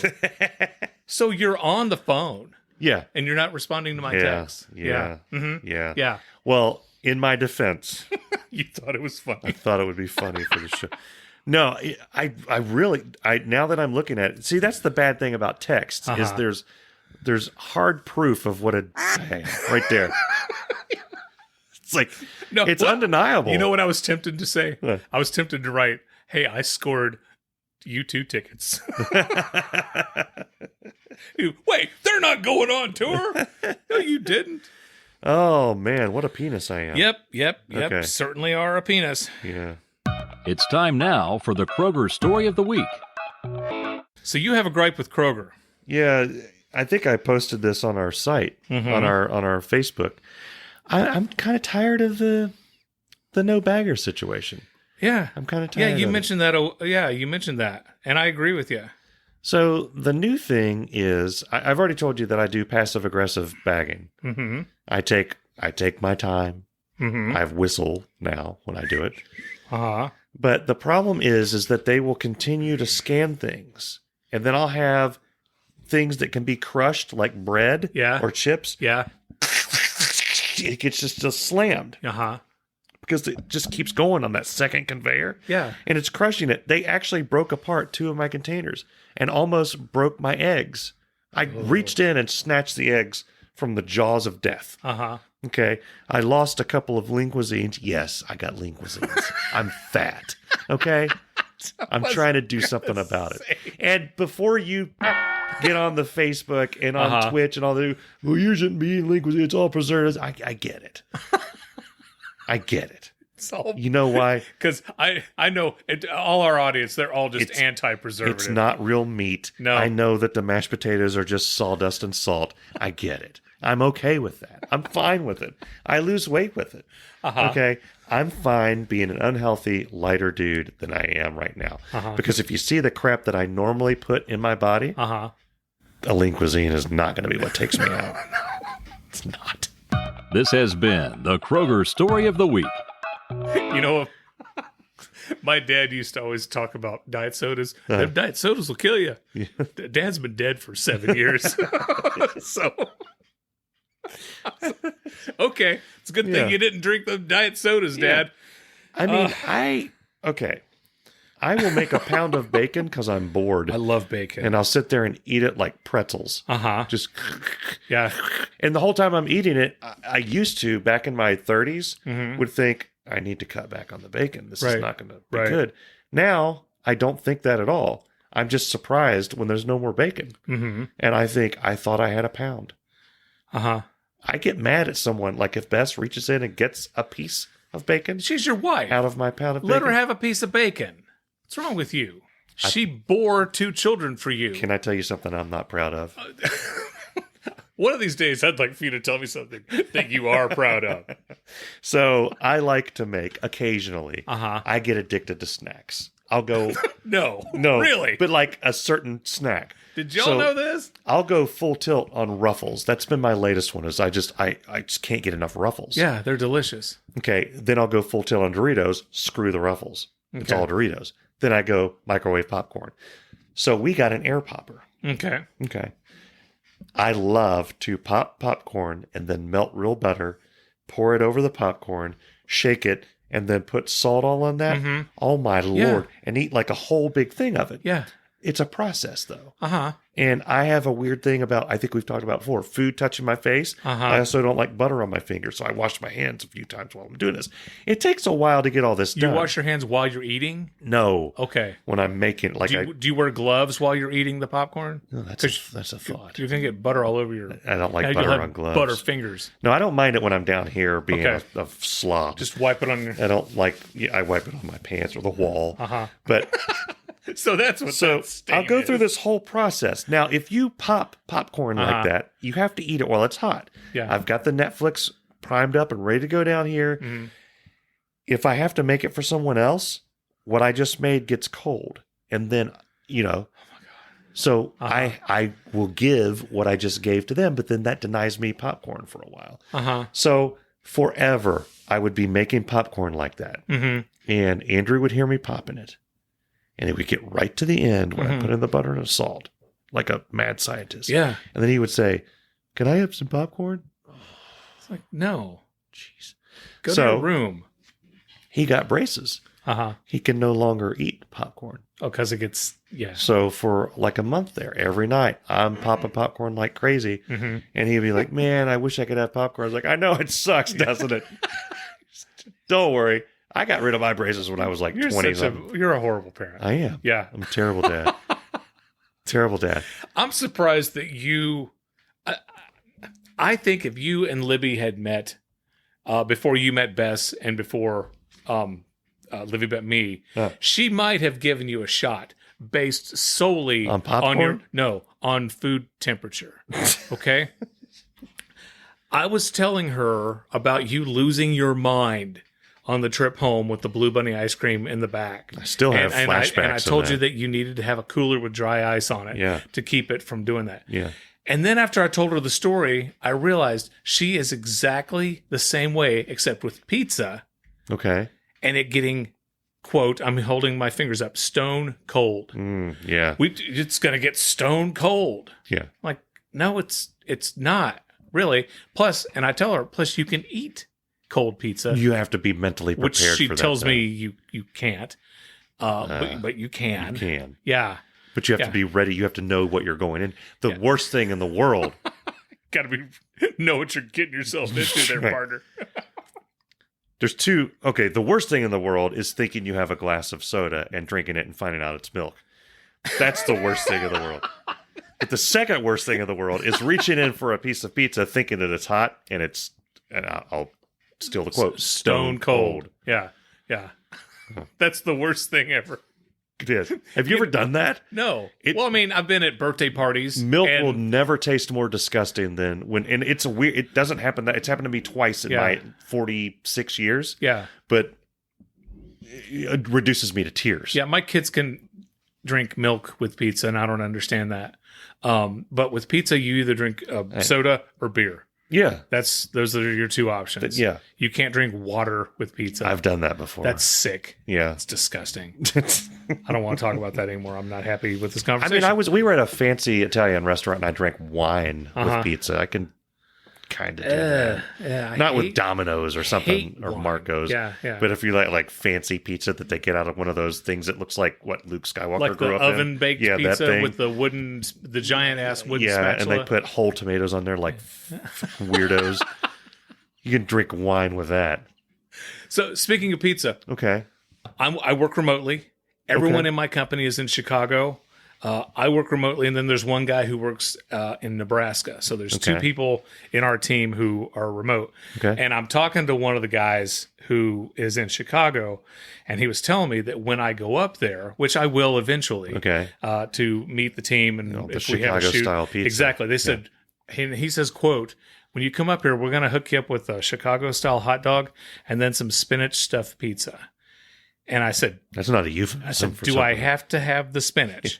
Speaker 3: So you're on the phone.
Speaker 4: Yeah.
Speaker 3: And you're not responding to my texts.
Speaker 4: Yeah.
Speaker 3: Mm-hmm.
Speaker 4: Yeah.
Speaker 3: Yeah.
Speaker 4: Well, in my defense,
Speaker 3: you thought it was funny.
Speaker 4: I thought it would be funny for the show. No, I really, now that I'm looking at it, see, that's the bad thing about text is there's hard proof of what right there. It's like, it's undeniable.
Speaker 3: You know what I was tempted to say?
Speaker 4: What?
Speaker 3: I was tempted to write, hey, I scored U2 tickets. Wait, they're not going on tour? No, you didn't.
Speaker 4: Oh, man, what a penis I am.
Speaker 3: Yep.
Speaker 4: Okay.
Speaker 3: Certainly are a penis.
Speaker 4: Yeah.
Speaker 2: It's time now for the Kroger Story of the Week.
Speaker 3: So you have a gripe with Kroger.
Speaker 4: Yeah, I think I posted this on our site, on our Facebook. I'm kind of tired of the no bagger situation.
Speaker 3: Yeah.
Speaker 4: I'm kind of tired.
Speaker 3: Yeah, you mentioned that. Yeah, you mentioned that. And I agree with you.
Speaker 4: So the new thing is, I've already told you that I do passive aggressive bagging.
Speaker 3: Mm-hmm.
Speaker 4: I take my time.
Speaker 3: Mm-hmm.
Speaker 4: I whistle now when I do it.
Speaker 3: Uh-huh.
Speaker 4: But the problem is that they will continue to scan things. And then I'll have things that can be crushed like bread or chips.
Speaker 3: Yeah.
Speaker 4: It gets just slammed.
Speaker 3: Uh-huh.
Speaker 4: Because it just keeps going on that second conveyor.
Speaker 3: Yeah.
Speaker 4: And it's crushing it. They actually broke apart 2 of my containers and almost broke my eggs. I reached in and snatched the eggs from the jaws of death.
Speaker 3: Uh-huh.
Speaker 4: Okay. I lost a couple of linguisines. Yes, I got linguisines. I'm fat. Okay. I'm trying to do something about it. And before you get on the Facebook and on Twitch and all the, well, you shouldn't be eating linguisines. It's all preservatives. I get it. I get it. You know why?
Speaker 3: Because I know all our audience, they're all just anti-preservative.
Speaker 4: It's not real meat.
Speaker 3: No.
Speaker 4: I know that the mashed potatoes are just sawdust and salt. I get it. I'm okay with that. I'm fine with it. I lose weight with it. Okay? I'm fine being an unhealthy, lighter dude than I am right now. Because if you see the crap that I normally put in my body, a lean cuisine is not going to be what takes me out. It's not.
Speaker 2: This has been the Kroger Story of the Week.
Speaker 3: You know, my dad used to always talk about diet sodas. Them diet sodas will kill you. Dad's been dead for 7 years. So Okay. It's a good thing you didn't drink the diet sodas, Dad.
Speaker 4: I mean, I will make a pound of bacon because I'm bored.
Speaker 3: I love bacon.
Speaker 4: And I'll sit there and eat it like pretzels. Just
Speaker 3: yeah.
Speaker 4: And the whole time I'm eating it, I used to, back in my 30s, would think, I need to cut back on the bacon. This is not going to be good. Now, I don't think that at all. I'm just surprised when there's no more bacon. And I think, I thought I had a pound. I get mad at someone, like if Bess reaches in and gets a piece of bacon.
Speaker 3: She's your wife.
Speaker 4: Out of my pound of bacon.
Speaker 3: Let her have a piece of bacon. What's wrong with you? She bore 2 children for you.
Speaker 4: Can I tell you something I'm not proud of?
Speaker 3: One of these days, I'd like for you to tell me something that you are proud of.
Speaker 4: So I like to make, occasionally, I get addicted to snacks. I'll go...
Speaker 3: No.
Speaker 4: Really? But like a certain snack.
Speaker 3: Did y'all know this?
Speaker 4: I'll go full tilt on Ruffles. That's been my latest one, is I just can't get enough Ruffles.
Speaker 3: Yeah, they're delicious.
Speaker 4: Okay, then I'll go full tilt on Doritos. Screw the Ruffles. It's all Doritos. Then I go microwave popcorn. So we got an air popper.
Speaker 3: Okay.
Speaker 4: I love to pop popcorn and then melt real butter, pour it over the popcorn, shake it, and then put salt all on that. Oh my Lord. And eat like a whole big thing of it.
Speaker 3: Yeah.
Speaker 4: It's a process though. And I have a weird thing about, I think we've talked about before, food touching my face. I also don't like butter on my fingers, so I wash my hands a few times while I'm doing this. It takes a while to get all this done.
Speaker 3: You wash your hands while you're eating?
Speaker 4: No.
Speaker 3: Okay.
Speaker 4: When I'm making, like,
Speaker 3: do you wear gloves while you're eating the popcorn?
Speaker 4: No, that's a thought.
Speaker 3: You're gonna get butter all over your.
Speaker 4: I don't like butter on gloves.
Speaker 3: Butter fingers.
Speaker 4: No, I don't mind it when I'm down here being a slob.
Speaker 3: Just wipe it on your.
Speaker 4: I don't like. I wipe it on my pants or the wall. But.
Speaker 3: So that's what.
Speaker 4: So I'll go through this whole process. Now, if you pop popcorn like that, you have to eat it while it's hot.
Speaker 3: Yeah.
Speaker 4: I've got the Netflix primed up and ready to go down here. If I have to make it for someone else, what I just made gets cold. And then, oh my God. So I will give what I just gave to them, but then that denies me popcorn for a while. So forever, I would be making popcorn like that. And Andrew would hear me popping it. And it would get right to the end when I put in the butter and the salt, like a mad scientist.
Speaker 3: Yeah.
Speaker 4: And then he would say, "Can I have some popcorn?"
Speaker 3: It's like, no.
Speaker 4: Jeez.
Speaker 3: Go to your room.
Speaker 4: He got braces. He can no longer eat popcorn.
Speaker 3: Oh, because it gets,
Speaker 4: So for like a month there, every night, I'm popping popcorn like crazy. And he'd be like, "Man, I wish I could have popcorn." I was like, "I know, it sucks, doesn't it?" Don't worry. I got rid of my braces when I was like 20.
Speaker 3: You're a horrible parent.
Speaker 4: I am.
Speaker 3: Yeah.
Speaker 4: I'm a terrible dad. Terrible dad.
Speaker 3: I'm surprised that you... I think if you and Libby had met before you met Bess and before Libby met me, she might have given you a shot based solely
Speaker 4: on popcorn?
Speaker 3: On food temperature. Okay? I was telling her about you losing your mind on the trip home with the Blue Bunny ice cream in the back.
Speaker 4: I still have flashbacks.
Speaker 3: And I told you that you needed to have a cooler with dry ice on it to keep it from doing that.
Speaker 4: Yeah.
Speaker 3: And then after I told her the story, I realized she is exactly the same way, except with pizza.
Speaker 4: Okay.
Speaker 3: And it getting, quote, I'm holding my fingers up, stone cold.
Speaker 4: Yeah.
Speaker 3: It's going to get stone cold.
Speaker 4: Yeah.
Speaker 3: Like, no, it's not really. Plus, and I tell her, plus you can eat cold pizza.
Speaker 4: You have to be mentally prepared for that.
Speaker 3: Which she tells me you can't. But you can.
Speaker 4: You can.
Speaker 3: Yeah.
Speaker 4: But you have to be ready. You have to know what you're going in. The worst thing in the world.
Speaker 3: Got to know what you're getting yourself into there, partner.
Speaker 4: There's two. Okay, the worst thing in the world is thinking you have a glass of soda and drinking it and finding out it's milk. That's the worst thing in the world. But the second worst thing in the world is reaching in for a piece of pizza thinking that it's hot and I'll steal the quote, stone cold.
Speaker 3: Yeah. That's the worst thing ever.
Speaker 4: It is. Have you ever done that?
Speaker 3: No. Well, I mean, I've been at birthday parties.
Speaker 4: Milk will never taste more disgusting than when, and it's a weird, it doesn't happen that, it's happened to me twice in my 46 years.
Speaker 3: Yeah.
Speaker 4: But it reduces me to tears.
Speaker 3: Yeah, my kids can drink milk with pizza, and I don't understand that. But with pizza, you either drink soda or beer.
Speaker 4: Yeah.
Speaker 3: Those are your two options.
Speaker 4: Yeah.
Speaker 3: You can't drink water with pizza.
Speaker 4: I've done that before.
Speaker 3: That's sick.
Speaker 4: Yeah.
Speaker 3: It's disgusting. I don't want to talk about that anymore. I'm not happy with this conversation.
Speaker 4: I mean, we were at a fancy Italian restaurant and I drank wine with pizza. I can kind of do that.
Speaker 3: Yeah,
Speaker 4: Not with Domino's or something, or Marco's.
Speaker 3: Yeah.
Speaker 4: But if you like fancy pizza that they get out of one of those things that looks like what Luke Skywalker
Speaker 3: like
Speaker 4: grew
Speaker 3: the
Speaker 4: up in.
Speaker 3: oven baked pizza with the giant ass wooden spatula.
Speaker 4: And they put whole tomatoes on there like weirdos. You can drink wine with that.
Speaker 3: So speaking of pizza,
Speaker 4: okay,
Speaker 3: I work remotely. Everyone in my company is in Chicago. I work remotely, and then there's one guy who works in Nebraska. So there's two people in our team who are remote.
Speaker 4: Okay.
Speaker 3: And I'm talking to one of the guys who is in Chicago, and he was telling me that when I go up there, which I will eventually, to meet the team and if we have a shoot,
Speaker 4: Chicago-style pizza.
Speaker 3: Exactly. They said, he says, quote, "When you come up here, we're going to hook you up with a Chicago-style hot dog and then some spinach stuffed pizza." And I said,
Speaker 4: "That's not a euphemism."
Speaker 3: I said, "Do I have to have the spinach?"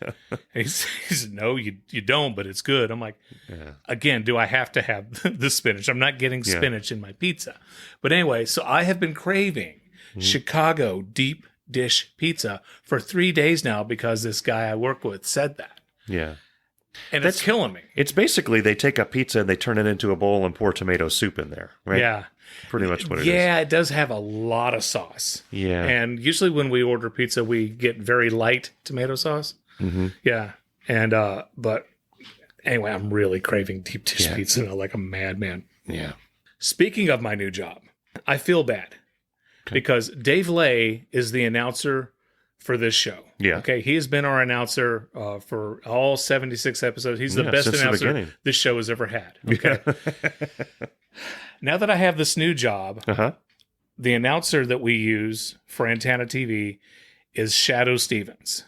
Speaker 3: He said, "No, you don't, but it's good." I'm like, again, do I have to have the spinach? I'm not getting spinach in my pizza. But anyway, so I have been craving Chicago deep dish pizza for 3 days now because this guy I work with said that.
Speaker 4: Yeah.
Speaker 3: And it's killing me.
Speaker 4: It's basically they take a pizza and they turn it into a bowl and pour tomato soup in there, right?
Speaker 3: Yeah.
Speaker 4: Pretty much what it is.
Speaker 3: Yeah, it does have a lot of sauce.
Speaker 4: Yeah.
Speaker 3: And usually when we order pizza, we get very light tomato sauce. Mm-hmm. Yeah. And, but anyway, I'm really craving deep dish pizza now like a madman.
Speaker 4: Yeah.
Speaker 3: Speaking of my new job, I feel bad because Dave Lay is the announcer for this show.
Speaker 4: Yeah.
Speaker 3: Okay. He has been our announcer for all 76 episodes. He's the best announcer this show has ever had. Okay. Now that I have this new job, the announcer that we use for Antenna TV is Shadow Stevens.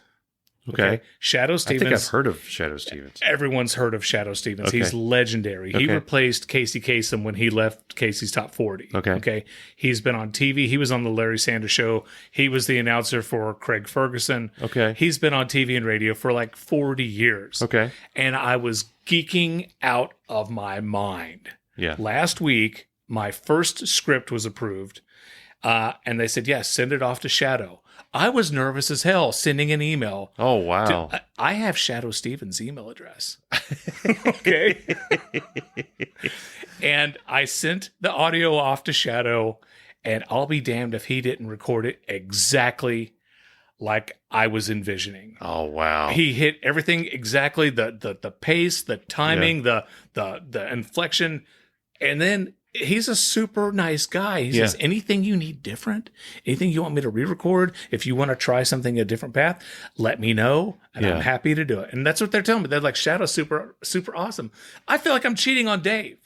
Speaker 4: Okay.
Speaker 3: Shadow Stevens.
Speaker 4: I think I've heard of Shadow Stevens.
Speaker 3: Everyone's heard of Shadow Stevens. He's legendary. He replaced Casey Kasem when he left Casey's Top 40. Okay. He's been on TV. He was on the Larry Sanders Show. He was the announcer for Craig Ferguson.
Speaker 4: Okay.
Speaker 3: He's been on TV and radio for like 40 years.
Speaker 4: Okay.
Speaker 3: And I was geeking out of my mind.
Speaker 4: Yeah.
Speaker 3: Last week, my first script was approved, and they said, yes, send it off to Shadow. I was nervous as hell sending an email.
Speaker 4: Oh, wow.
Speaker 3: I have Shadow Stevens' email address. Okay. And I sent the audio off to Shadow, and I'll be damned if he didn't record it exactly like I was envisioning.
Speaker 4: Oh, wow.
Speaker 3: He hit everything exactly, the pace, the timing, the inflection, and then he's a super nice guy. He says, anything you need different, anything you want me to re-record, if you want to try something a different path, let me know, and I'm happy to do it. And that's what they're telling me. They're like, Shadow's super, super awesome. I feel like I'm cheating on Dave.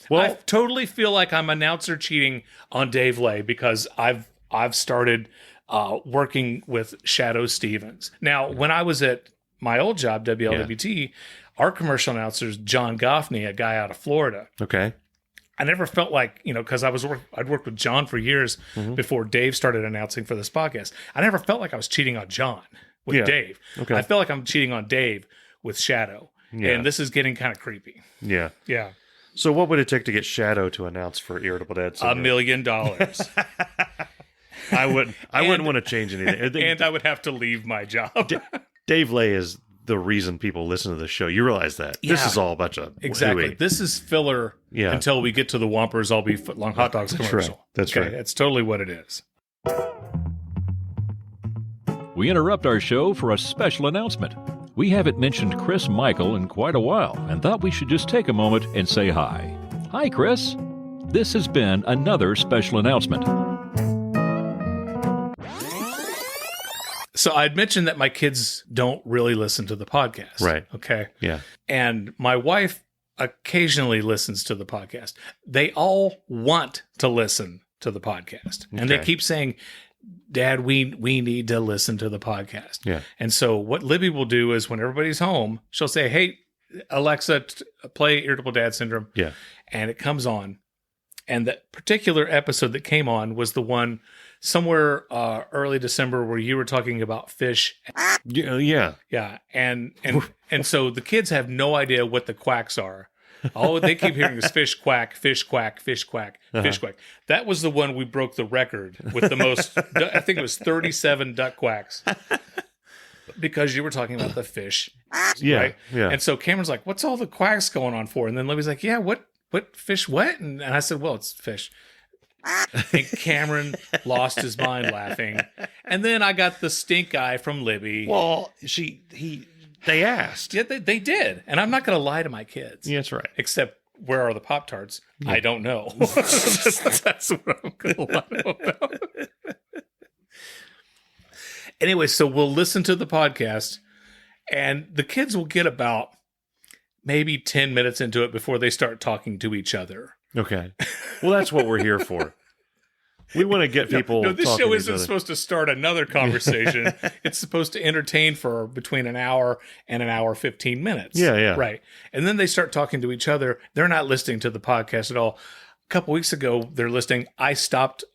Speaker 3: Well, I totally feel like I'm announcer cheating on Dave Lay because I've started working with Shadow Stevens. Now, when I was at my old job, WLWT, our commercial announcer is John Goffney, a guy out of Florida.
Speaker 4: Okay.
Speaker 3: I never felt like, because I'd worked with John for years before Dave started announcing for this podcast. I never felt like I was cheating on John with Dave. Okay. I feel like I'm cheating on Dave with Shadow. Yeah. And this is getting kind of creepy.
Speaker 4: Yeah.
Speaker 3: Yeah.
Speaker 4: So what would it take to get Shadow to announce for Irritable Dad Syndrome?
Speaker 3: $1 million.
Speaker 4: I wouldn't want to change anything.
Speaker 3: And I would have to leave my job.
Speaker 4: Dave Lay is the reason people listen to the show. You realize that. Yeah. This is all a bunch of
Speaker 3: exactly.
Speaker 4: hooey.
Speaker 3: This is filler until we get to the Whompers I'll Be Footlong Hot Dogs commercial.
Speaker 4: That's right.
Speaker 3: That's totally what it is.
Speaker 2: We interrupt our show for a special announcement. We haven't mentioned Chris Michael in quite a while and thought we should just take a moment and say hi. Hi, Chris. This has been another special announcement.
Speaker 3: So I'd mentioned that my kids don't really listen to the podcast.
Speaker 4: Right.
Speaker 3: Okay.
Speaker 4: Yeah.
Speaker 3: And my wife occasionally listens to the podcast. They all want to listen to the podcast. And they keep saying, Dad, we need to listen to the podcast.
Speaker 4: Yeah.
Speaker 3: And so what Libby will do is when everybody's home, she'll say, hey, Alexa, play Irritable Dad Syndrome.
Speaker 4: Yeah.
Speaker 3: And it comes on. And that particular episode that came on was the one somewhere early December where you were talking about fish.
Speaker 4: Yeah.
Speaker 3: Yeah. And so the kids have no idea what the quacks are. All they keep hearing is fish quack, fish quack, fish quack, fish quack. That was the one we broke the record with the most, I think it was 37 duck quacks. Because you were talking about the fish.
Speaker 4: Yeah.
Speaker 3: Right?
Speaker 4: Yeah.
Speaker 3: And so Cameron's like, what's all the quacks going on for? And then Libby's like, yeah, what what fish? What? And I said, well, it's fish. And Cameron lost his mind laughing. And then I got the stink eye from Libby.
Speaker 4: Well, they asked.
Speaker 3: Yeah, they did. And I'm not going to lie to my kids.
Speaker 4: Yeah, that's right.
Speaker 3: Except, where are the Pop Tarts? Yeah. I don't know. That's what I'm going to lie about. Anyway, so we'll listen to the podcast, and the kids will get about maybe 10 minutes into it before they start talking to each other.
Speaker 4: Okay. Well, that's what we're here for. We want to get people.
Speaker 3: No, this show isn't supposed to start another conversation. It's supposed to entertain for between an hour and an hour 15 minutes.
Speaker 4: Yeah.
Speaker 3: Right. And then they start talking to each other. They're not listening to the podcast at all. A couple weeks ago, they're listening. I stopped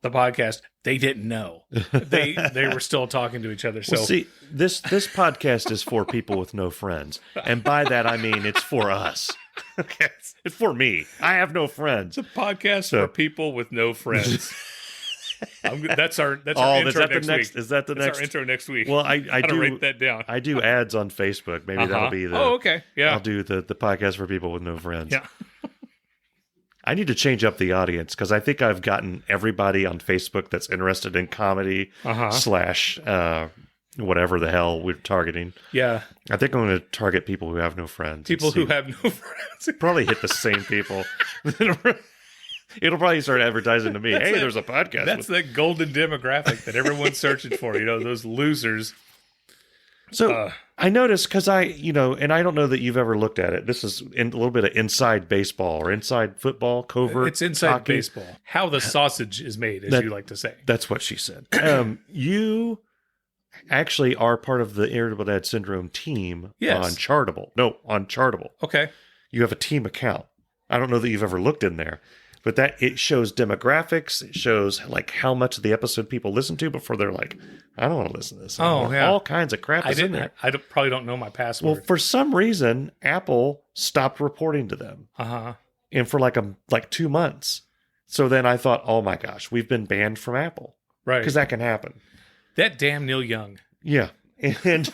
Speaker 3: the podcast. They didn't know. They were still talking to each other. So
Speaker 4: well, see, this podcast is for people with no friends, and by that I mean it's for us. Okay, it's for me. I have no friends.
Speaker 3: It's a podcast for people with no friends. That's our intro next week.
Speaker 4: Is that the
Speaker 3: that's
Speaker 4: next
Speaker 3: our intro next week?
Speaker 4: Well, I do
Speaker 3: write that down.
Speaker 4: I do ads on Facebook. Maybe that'll be the.
Speaker 3: Oh, okay. Yeah,
Speaker 4: I'll do the podcast for people with no friends.
Speaker 3: Yeah.
Speaker 4: I need to change up the audience because I think I've gotten everybody on Facebook that's interested in comedy / whatever the hell we're targeting.
Speaker 3: Yeah.
Speaker 4: I think I'm going to target people who have no friends.
Speaker 3: People who have no friends.
Speaker 4: Probably hit the same people. It'll probably start advertising to me. There's a podcast.
Speaker 3: That's that golden demographic that everyone's searching for. Those losers.
Speaker 4: So I noticed because and I don't know that you've ever looked at it. This is a little bit of inside baseball or inside football, covert.
Speaker 3: It's inside
Speaker 4: hockey.
Speaker 3: baseball. How the sausage is made, as you like to say.
Speaker 4: That's what she said. You actually are part of the Irritable Dad Syndrome team on Chartable. No, on Chartable.
Speaker 3: Okay.
Speaker 4: You have a team account. I don't know that you've ever looked in there. But that it shows demographics. It shows like how much of the episode people listen to before they're like, I don't want to listen to this anymore.
Speaker 3: Oh, yeah.
Speaker 4: All kinds of crap is in there.
Speaker 3: I probably don't know my password.
Speaker 4: Well, for some reason, Apple stopped reporting to them. And for like 2 months. So then I thought, oh my gosh, we've been banned from Apple.
Speaker 3: Right.
Speaker 4: Because that can happen.
Speaker 3: That damn Neil Young.
Speaker 4: Yeah. And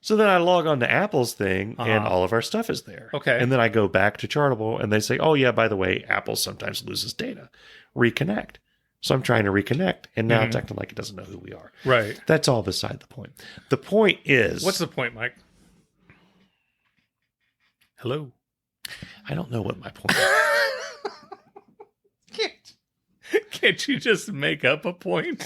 Speaker 4: so then I log on to Apple's thing and all of our stuff is there.
Speaker 3: Okay.
Speaker 4: And then I go back to Chartable and they say, oh yeah, by the way, Apple sometimes loses data. Reconnect. So I'm trying to reconnect and now it's acting like it doesn't know who we are.
Speaker 3: Right.
Speaker 4: That's all beside the point. The point is...
Speaker 3: What's the point, Mike? Hello?
Speaker 4: I don't know what my point is.
Speaker 3: Can't you just make up a point?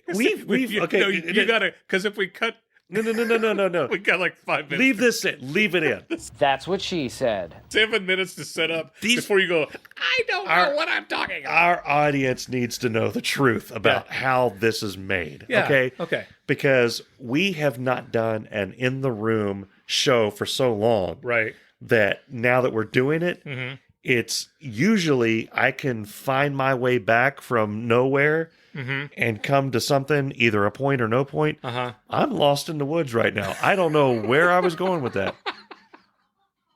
Speaker 4: Okay.
Speaker 3: No, you gotta, because if we cut.
Speaker 4: No.
Speaker 3: We got like 5 minutes.
Speaker 4: Leave this in. Leave it in.
Speaker 1: That's what she said.
Speaker 3: 7 minutes to set up before you go, I don't know what I'm talking about.
Speaker 4: Our audience needs to know the truth about how this is made.
Speaker 3: Yeah.
Speaker 4: Okay. Because we have not done an in the room show for so long.
Speaker 3: Right.
Speaker 4: That now that we're doing it, it's usually I can find my way back from nowhere and come to something, either a point or no point. I'm lost in the woods right now. I don't know where I was going with that.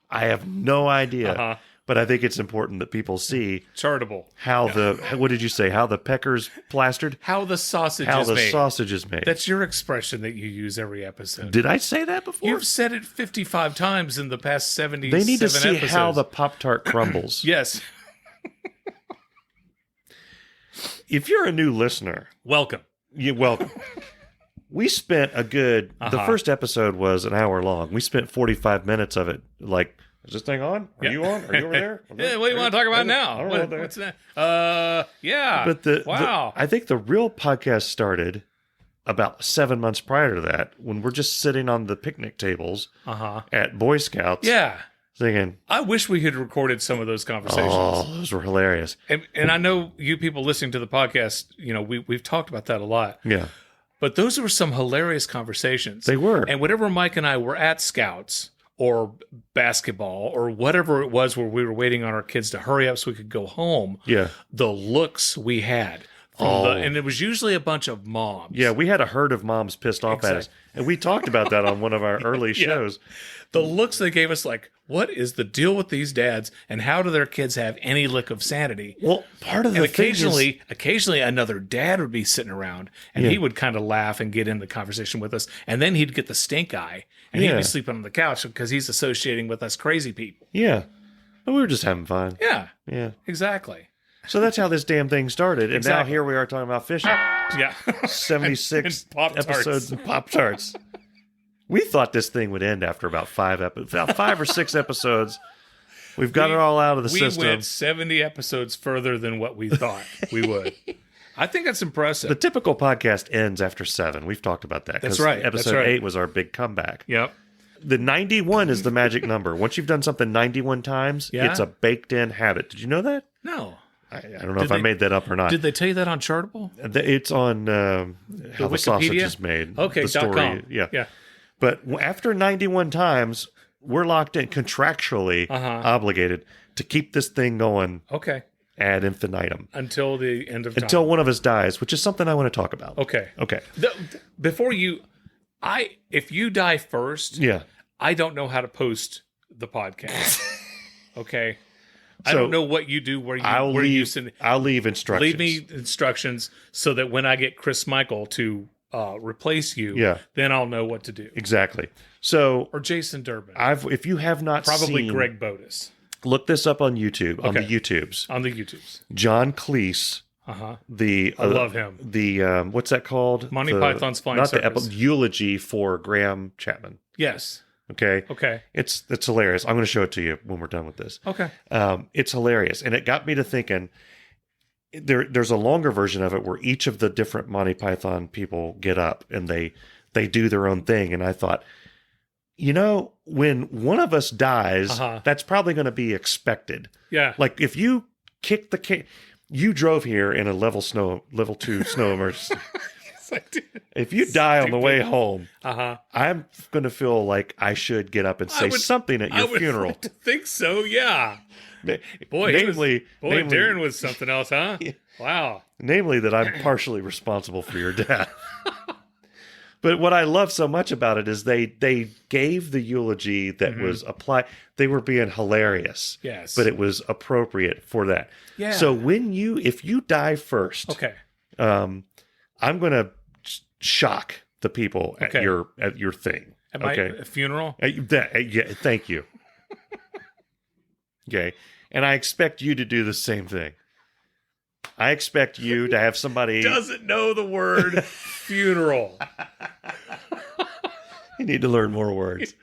Speaker 4: I have no idea. But I think it's important that people see
Speaker 3: Chartable.
Speaker 4: How what did you say? How the pecker's plastered?
Speaker 3: How the sausage
Speaker 4: is made.
Speaker 3: That's your expression that you use every episode.
Speaker 4: Did I say that before?
Speaker 3: You've said it 55 times in the past 77
Speaker 4: They need to see
Speaker 3: episodes.
Speaker 4: how the Pop Tart crumbles.
Speaker 3: Yes.
Speaker 4: If you're a new listener,
Speaker 3: welcome.
Speaker 4: You're welcome. We spent a good. The first episode was an hour long. We spent 45 minutes of it. Like, is this thing on? Are you on? Are you over there?
Speaker 3: Yeah. What do you want to talk about now? What's that? Yeah.
Speaker 4: But I think the real podcast started about 7 months prior to that, when we're just sitting on the picnic tables at Boy Scouts.
Speaker 3: Yeah.
Speaker 4: Thinking,
Speaker 3: I wish we had recorded some of those conversations.
Speaker 4: Oh, those were hilarious.
Speaker 3: And I know you people listening to the podcast, we've talked about that a lot.
Speaker 4: Yeah.
Speaker 3: But those were some hilarious conversations.
Speaker 4: They were.
Speaker 3: And whenever Mike and I were at Scouts or basketball or whatever it was where we were waiting on our kids to hurry up so we could go home, the looks we had. And it was usually a bunch of moms.
Speaker 4: Yeah, we had a herd of moms pissed off at us. And we talked about that on one of our early shows.
Speaker 3: The looks they gave us like, what is the deal with these dads, and how do their kids have any lick of sanity?
Speaker 4: Well, part of the
Speaker 3: occasionally another dad would be sitting around, and he would kind of laugh and get in the conversation with us, and then he'd get the stink eye, and he'd be sleeping on the couch because he's associating with us crazy people.
Speaker 4: Yeah. But we were just having fun.
Speaker 3: Yeah.
Speaker 4: Yeah.
Speaker 3: Exactly.
Speaker 4: So that's how this damn thing started. And now here we are talking about fishing.
Speaker 3: Yeah.
Speaker 4: 76
Speaker 3: And Pop-Tarts.
Speaker 4: episodes of Pop Tarts. We thought this thing would end after about 5 or 6 episodes. We've got it all out of the system.
Speaker 3: We went 70 episodes further than what we thought we would. I think that's impressive.
Speaker 4: The typical podcast ends after 7. We've talked about that.
Speaker 3: That's right.
Speaker 4: Episode 8 was our big comeback.
Speaker 3: Yep.
Speaker 4: The 91 is the magic number. Once you've done something 91 times, it's a baked-in habit. Did you know that?
Speaker 3: No.
Speaker 4: I don't know if I made that up or not.
Speaker 3: Did they tell you that on Chartable?
Speaker 4: It's on how the sausage is made.
Speaker 3: Okay,
Speaker 4: the story.
Speaker 3: .com.
Speaker 4: Yeah. But after 91 times, we're locked in, contractually obligated to keep this thing going ad infinitum.
Speaker 3: Until the end of time.
Speaker 4: Until one of us dies, which is something I want to talk about.
Speaker 3: Okay.
Speaker 4: Okay.
Speaker 3: Before you... if you die first, I don't know how to post the podcast. Okay. I don't know what you do.
Speaker 4: I'll leave instructions.
Speaker 3: Leave me instructions so that when I get Chris Michael to replace you, then I'll know what to do.
Speaker 4: Exactly. So
Speaker 3: or Jason Durbin.
Speaker 4: If you have not
Speaker 3: probably
Speaker 4: seen,
Speaker 3: Greg Bodis.
Speaker 4: Look this up on YouTube. On the YouTubes.
Speaker 3: On the YouTubes.
Speaker 4: John Cleese.
Speaker 3: I love him.
Speaker 4: The what's that called?
Speaker 3: Monty Python's Flying
Speaker 4: Not
Speaker 3: Circus.
Speaker 4: the eulogy for Graham Chapman.
Speaker 3: Yes.
Speaker 4: Okay. It's hilarious. I'm going to show it to you when we're done with this.
Speaker 3: Okay.
Speaker 4: It's hilarious, and it got me to thinking. There's a longer version of it where each of the different Monty Python people get up and they do their own thing, and I thought, when one of us dies, that's probably going to be expected.
Speaker 3: Yeah.
Speaker 4: Like if you kick the can. You drove here in a level 2 snow emergency.
Speaker 3: Yes, I did.
Speaker 4: If you die on the way home, I'm going to feel like I should get up and say something at your funeral.
Speaker 3: I would think so, yeah. Boy, Darin was something else, huh? Yeah. Wow.
Speaker 4: Namely that I'm partially responsible for your death. But what I love so much about it is they gave the eulogy that was applied. They were being hilarious.
Speaker 3: Yes.
Speaker 4: But it was appropriate for that.
Speaker 3: Yeah.
Speaker 4: So if you die first, I'm going to shock the people at your thing.
Speaker 3: At my funeral?
Speaker 4: Thank you. Okay. And I expect you to do the same thing. I expect you to have somebody...
Speaker 3: doesn't know the word funeral.
Speaker 4: You need to learn more words.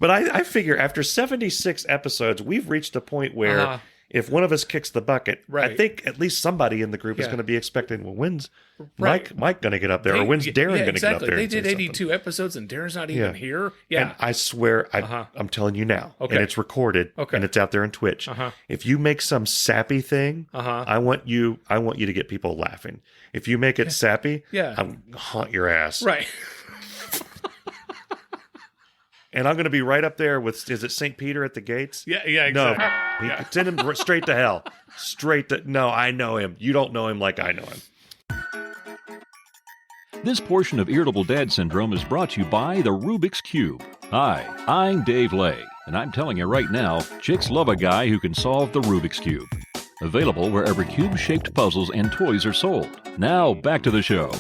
Speaker 4: But I figure after 76 episodes, we've reached a point where if one of us kicks the bucket, I think at least somebody in the group is going to be expecting, well, when's Mike going to get up there? Or when's Darin going to get up there?
Speaker 3: They did 82 episodes and Darin's not even here. Yeah.
Speaker 4: And I swear, I'm telling you now, and it's recorded, and it's out there on Twitch. If you make some sappy thing, I want you to get people laughing. If you make it sappy, I'm going to haunt your ass.
Speaker 3: Right.
Speaker 4: And I'm going to be right up there with, is it St. Peter at the gates?
Speaker 3: Yeah, exactly.
Speaker 4: No, send him straight to hell. No, I know him. You don't know him like I know him.
Speaker 2: This portion of Irritable Dad Syndrome is brought to you by the Rubik's Cube. Hi, I'm Dave Lay, and I'm telling you right now, chicks love a guy who can solve the Rubik's Cube. Available wherever cube-shaped puzzles and toys are sold. Now, back to the show.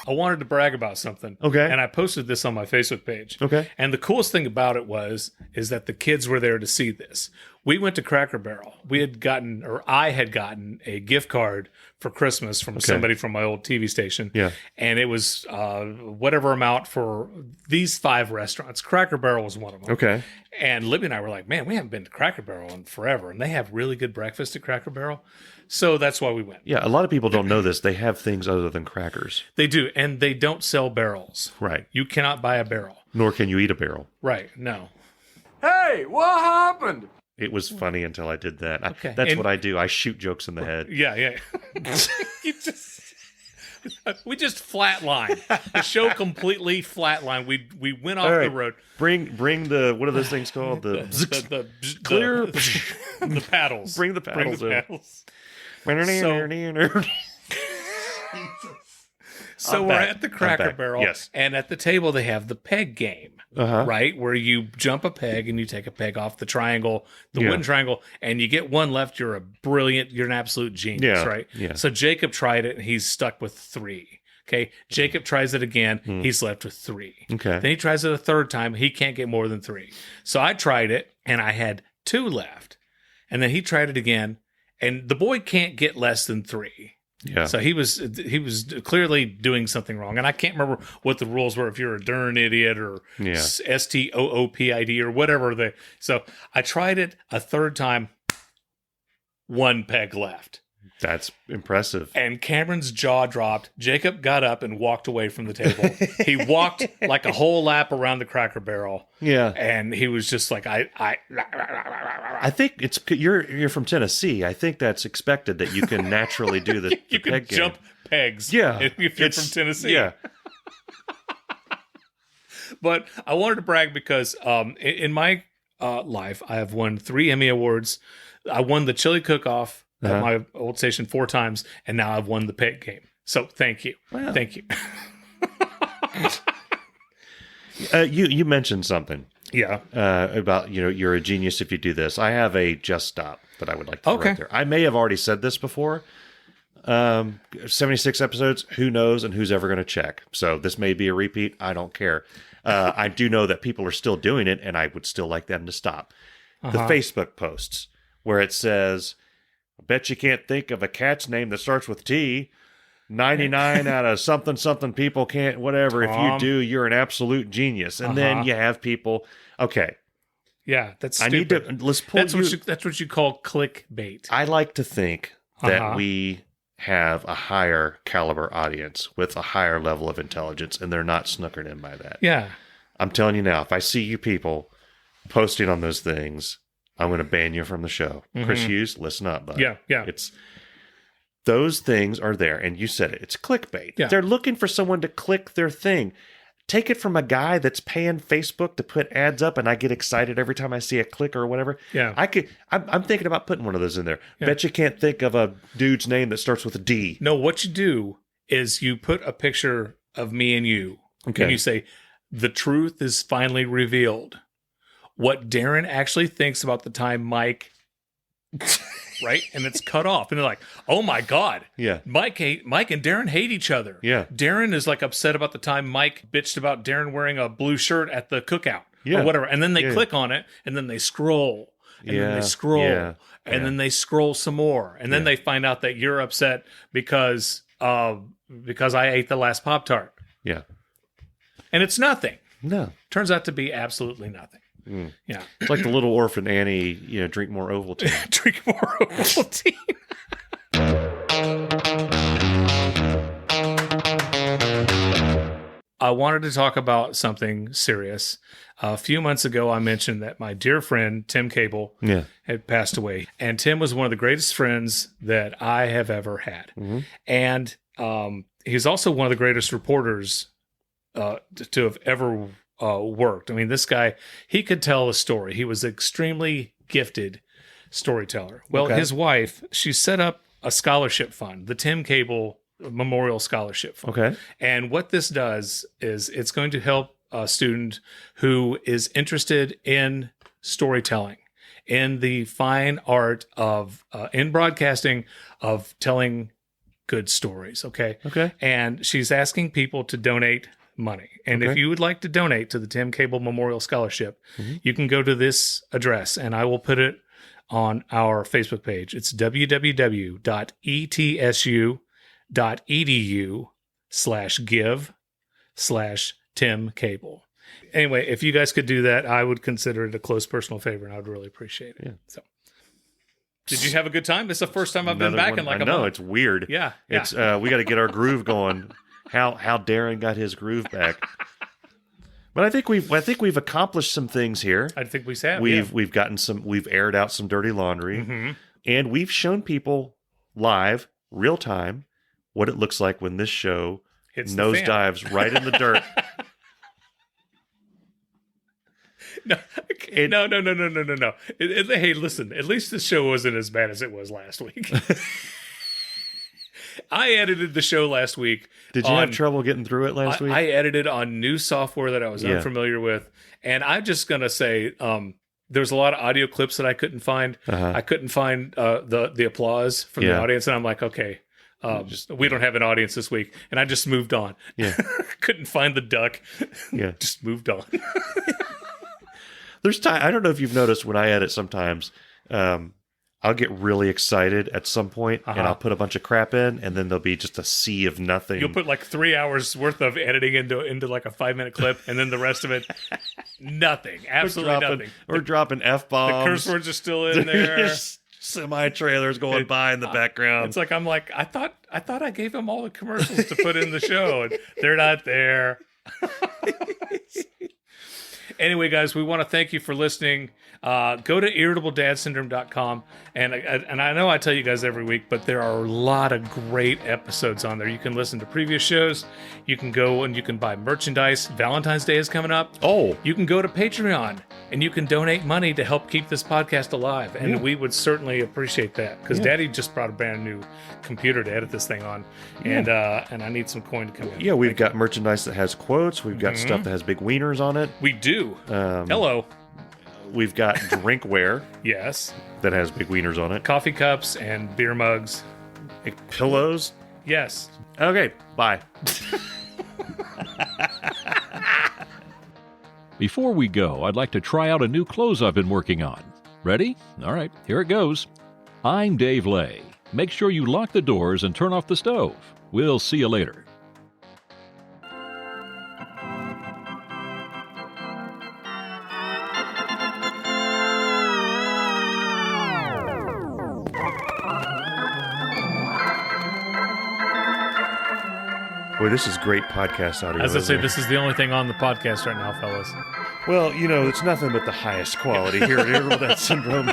Speaker 3: I wanted to brag about something.
Speaker 4: Okay.
Speaker 3: And I posted this on my Facebook page.
Speaker 4: Okay.
Speaker 3: And the coolest thing about it is that the kids were there to see this. We went to Cracker Barrel. I had gotten a gift card for Christmas from somebody from my old TV station.
Speaker 4: Yeah.
Speaker 3: And it was whatever amount for these 5 restaurants. Cracker Barrel was one of them.
Speaker 4: Okay.
Speaker 3: And Libby and I were like, man, we haven't been to Cracker Barrel in forever. And they have really good breakfast at Cracker Barrel. So that's why we went.
Speaker 4: Yeah, a lot of people don't know this. They have things other than crackers.
Speaker 3: They do. And they don't sell barrels.
Speaker 4: Right.
Speaker 3: You cannot buy a barrel.
Speaker 4: Nor can you eat a barrel.
Speaker 3: Right. No.
Speaker 7: Hey, what happened?
Speaker 4: It was funny until I did that.
Speaker 3: Okay.
Speaker 4: That's what I do. I shoot jokes in the head.
Speaker 3: Yeah. We just flatlined. The show completely flatlined. We went off the road.
Speaker 4: Bring the, what are those things called? The clear.
Speaker 3: The paddles.
Speaker 4: Bring the paddles in.
Speaker 3: So So we're at the Cracker Barrel,
Speaker 4: yes,
Speaker 3: and at the table they have the peg game, right? Where you jump a peg and you take a peg off the triangle, the wooden triangle, and you get one left. You're an absolute genius, right?
Speaker 4: Yeah.
Speaker 3: So Jacob tried it, and he's stuck with 3. Okay, Jacob tries it again. He's left with 3.
Speaker 4: Okay.
Speaker 3: Then he tries it a third time. He can't get more than 3. So I tried it, and I had 2 left. And then he tried it again, and the boy can't get less than 3.
Speaker 4: Yeah.
Speaker 3: So he was clearly doing something wrong, and I can't remember what the rules were. If you're a darn idiot or STOOPID or whatever so I tried it a third time. 1 peg left.
Speaker 4: That's impressive.
Speaker 3: And Cameron's jaw dropped. Jacob got up and walked away from the table. He walked like a whole lap around the Cracker Barrel.
Speaker 4: Yeah.
Speaker 3: And he was just like,
Speaker 4: I think you're from Tennessee. I think that's expected that you can naturally do the
Speaker 3: you can jump pegs.
Speaker 4: Yeah.
Speaker 3: If you're from Tennessee.
Speaker 4: Yeah.
Speaker 3: But I wanted to brag because in my life, I have won 3 Emmy Awards. I won the Chili Cook-Off at my old station 4 times, and now I've won the peg game. So thank you.
Speaker 4: Wow.
Speaker 3: Thank you.
Speaker 4: You mentioned something.
Speaker 3: Yeah.
Speaker 4: About, you're a genius if you do this. I have a just stop that I would like to throw out there. I may have already said this before. 76 episodes, who knows and who's ever going to check. So this may be a repeat. I don't care. I do know that people are still doing it, and I would still like them to stop. The Facebook posts where it says, I bet you can't think of a cat's name that starts with T. 99 out of something people can't, whatever. If you do, you're an absolute genius. And then you have people, okay.
Speaker 3: Yeah, that's stupid.
Speaker 4: Let's pull
Speaker 3: that's what you call clickbait.
Speaker 4: I like to think that we have a higher caliber audience with a higher level of intelligence, and they're not snookered in by that.
Speaker 3: Yeah.
Speaker 4: I'm telling you now, if I see you people posting on those things, I'm going to ban you from the show. Chris Hughes, listen up, bud.
Speaker 3: Yeah.
Speaker 4: Those things are there, and you said it. It's clickbait.
Speaker 3: Yeah.
Speaker 4: They're looking for someone to click their thing. Take it from a guy that's paying Facebook to put ads up, and I get excited every time I see a click or whatever.
Speaker 3: Yeah.
Speaker 4: I'm thinking about putting one of those in there. Yeah. Bet you can't think of a dude's name that starts with a D.
Speaker 3: No, what you do is you put a picture of me and you, and you say, the truth is finally revealed. What Darin actually thinks about the time Mike... right? And it's cut off. And they're like, oh my God.
Speaker 4: Yeah.
Speaker 3: Mike and Darin hate each other.
Speaker 4: Yeah.
Speaker 3: Darin is like upset about the time Mike bitched about Darin wearing a blue shirt at the cookout
Speaker 4: or
Speaker 3: whatever. And then they click on it and then they scroll. And then they scroll.
Speaker 4: Yeah.
Speaker 3: And then they scroll some more. And then they find out that you're upset because I ate the last Pop Tart.
Speaker 4: Yeah.
Speaker 3: And it's nothing.
Speaker 4: No.
Speaker 3: Turns out to be absolutely nothing.
Speaker 4: Mm.
Speaker 3: Yeah.
Speaker 4: It's like the little orphan Annie, drink more Ovaltine.
Speaker 3: Drink more Ovaltine. I wanted to talk about something serious. A few months ago, I mentioned that my dear friend, Tim Cable, had passed away. And Tim was one of the greatest friends that I have ever had. Mm-hmm. And he's also one of the greatest reporters to have ever worked. I mean, this guy, he could tell a story. He was an extremely gifted storyteller. Well, his wife, she set up a scholarship fund, the Tim Cable Memorial Scholarship Fund. Okay. And what this does is it's going to help a student who is interested in storytelling, in the fine art of, in broadcasting, of telling good stories. Okay. And she's asking people to donate money. And if you would like to donate to the Tim Cable Memorial Scholarship, you can go to this address, and I will put it on our Facebook page. It's www.etsu.edu/give/Tim Cable. Anyway, if you guys could do that, I would consider it a close personal favor, and I would really appreciate it. Yeah. So, did you have a good time? It's the first time I've been back in like a month.
Speaker 4: No, it's weird.
Speaker 3: Yeah.
Speaker 4: It's we got to get our groove going. How Darin got his groove back. But I think we've accomplished some things here.
Speaker 3: I think we have.
Speaker 4: We've aired out some dirty laundry, and we've shown people live, real time, what it looks like when this show nosedives right in the dirt.
Speaker 3: No. Hey, listen, at least this show wasn't as bad as it was last week. I edited the show last week.
Speaker 4: Did you have trouble getting through it last week?
Speaker 3: I edited on new software that I was unfamiliar with. And I'm just going to say there's a lot of audio clips that I couldn't find. I couldn't find the applause from the audience. And I'm like, okay, we don't have an audience this week. And I just moved on.
Speaker 4: Yeah.
Speaker 3: Couldn't find the duck.
Speaker 4: Yeah.
Speaker 3: Just moved on.
Speaker 4: There's time. I don't know if you've noticed when I edit sometimes, I'll get really excited at some point and I'll put a bunch of crap in and then there'll be just a sea of nothing.
Speaker 3: You'll put like 3 hours worth of editing into like a 5-minute clip and then the rest of it, nothing. Absolutely nothing.
Speaker 4: We're dropping F-bombs.
Speaker 3: The curse words are still in there.
Speaker 4: Semi-trailers going by in the background.
Speaker 3: It's like, I'm like, I thought I gave them all the commercials to put in the show and they're not there. Anyway, guys, we want to thank you for listening. Go to irritabledadsyndrome.com. And I know I tell you guys every week, but there are a lot of great episodes on there. You can listen to previous shows. You can go and you can buy merchandise. Valentine's Day is coming up.
Speaker 4: Oh.
Speaker 3: You can go to Patreon and you can donate money to help keep this podcast alive. And we would certainly appreciate that because Daddy just brought a brand new computer to edit this thing on. And I need some coin to come in.
Speaker 4: Yeah, we've got merchandise that has quotes. We've got stuff that has big wieners on it.
Speaker 3: We do. Hello.
Speaker 4: We've got drinkware.
Speaker 3: Yes.
Speaker 4: That has big wieners on it.
Speaker 3: Coffee cups and beer mugs.
Speaker 4: Pillows.
Speaker 3: Yes.
Speaker 4: Okay, bye.
Speaker 2: Before we go, I'd like to try out a new close I've been working on. Ready? All right, here it goes. I'm Dave Lay. Make sure you lock the doors and turn off the stove. We'll see you later.
Speaker 4: Boy, this is great podcast audio.
Speaker 3: As I say, this is the only thing on the podcast right now, fellas.
Speaker 4: Well, you know, it's nothing but the highest quality here at Irritable Syndrome.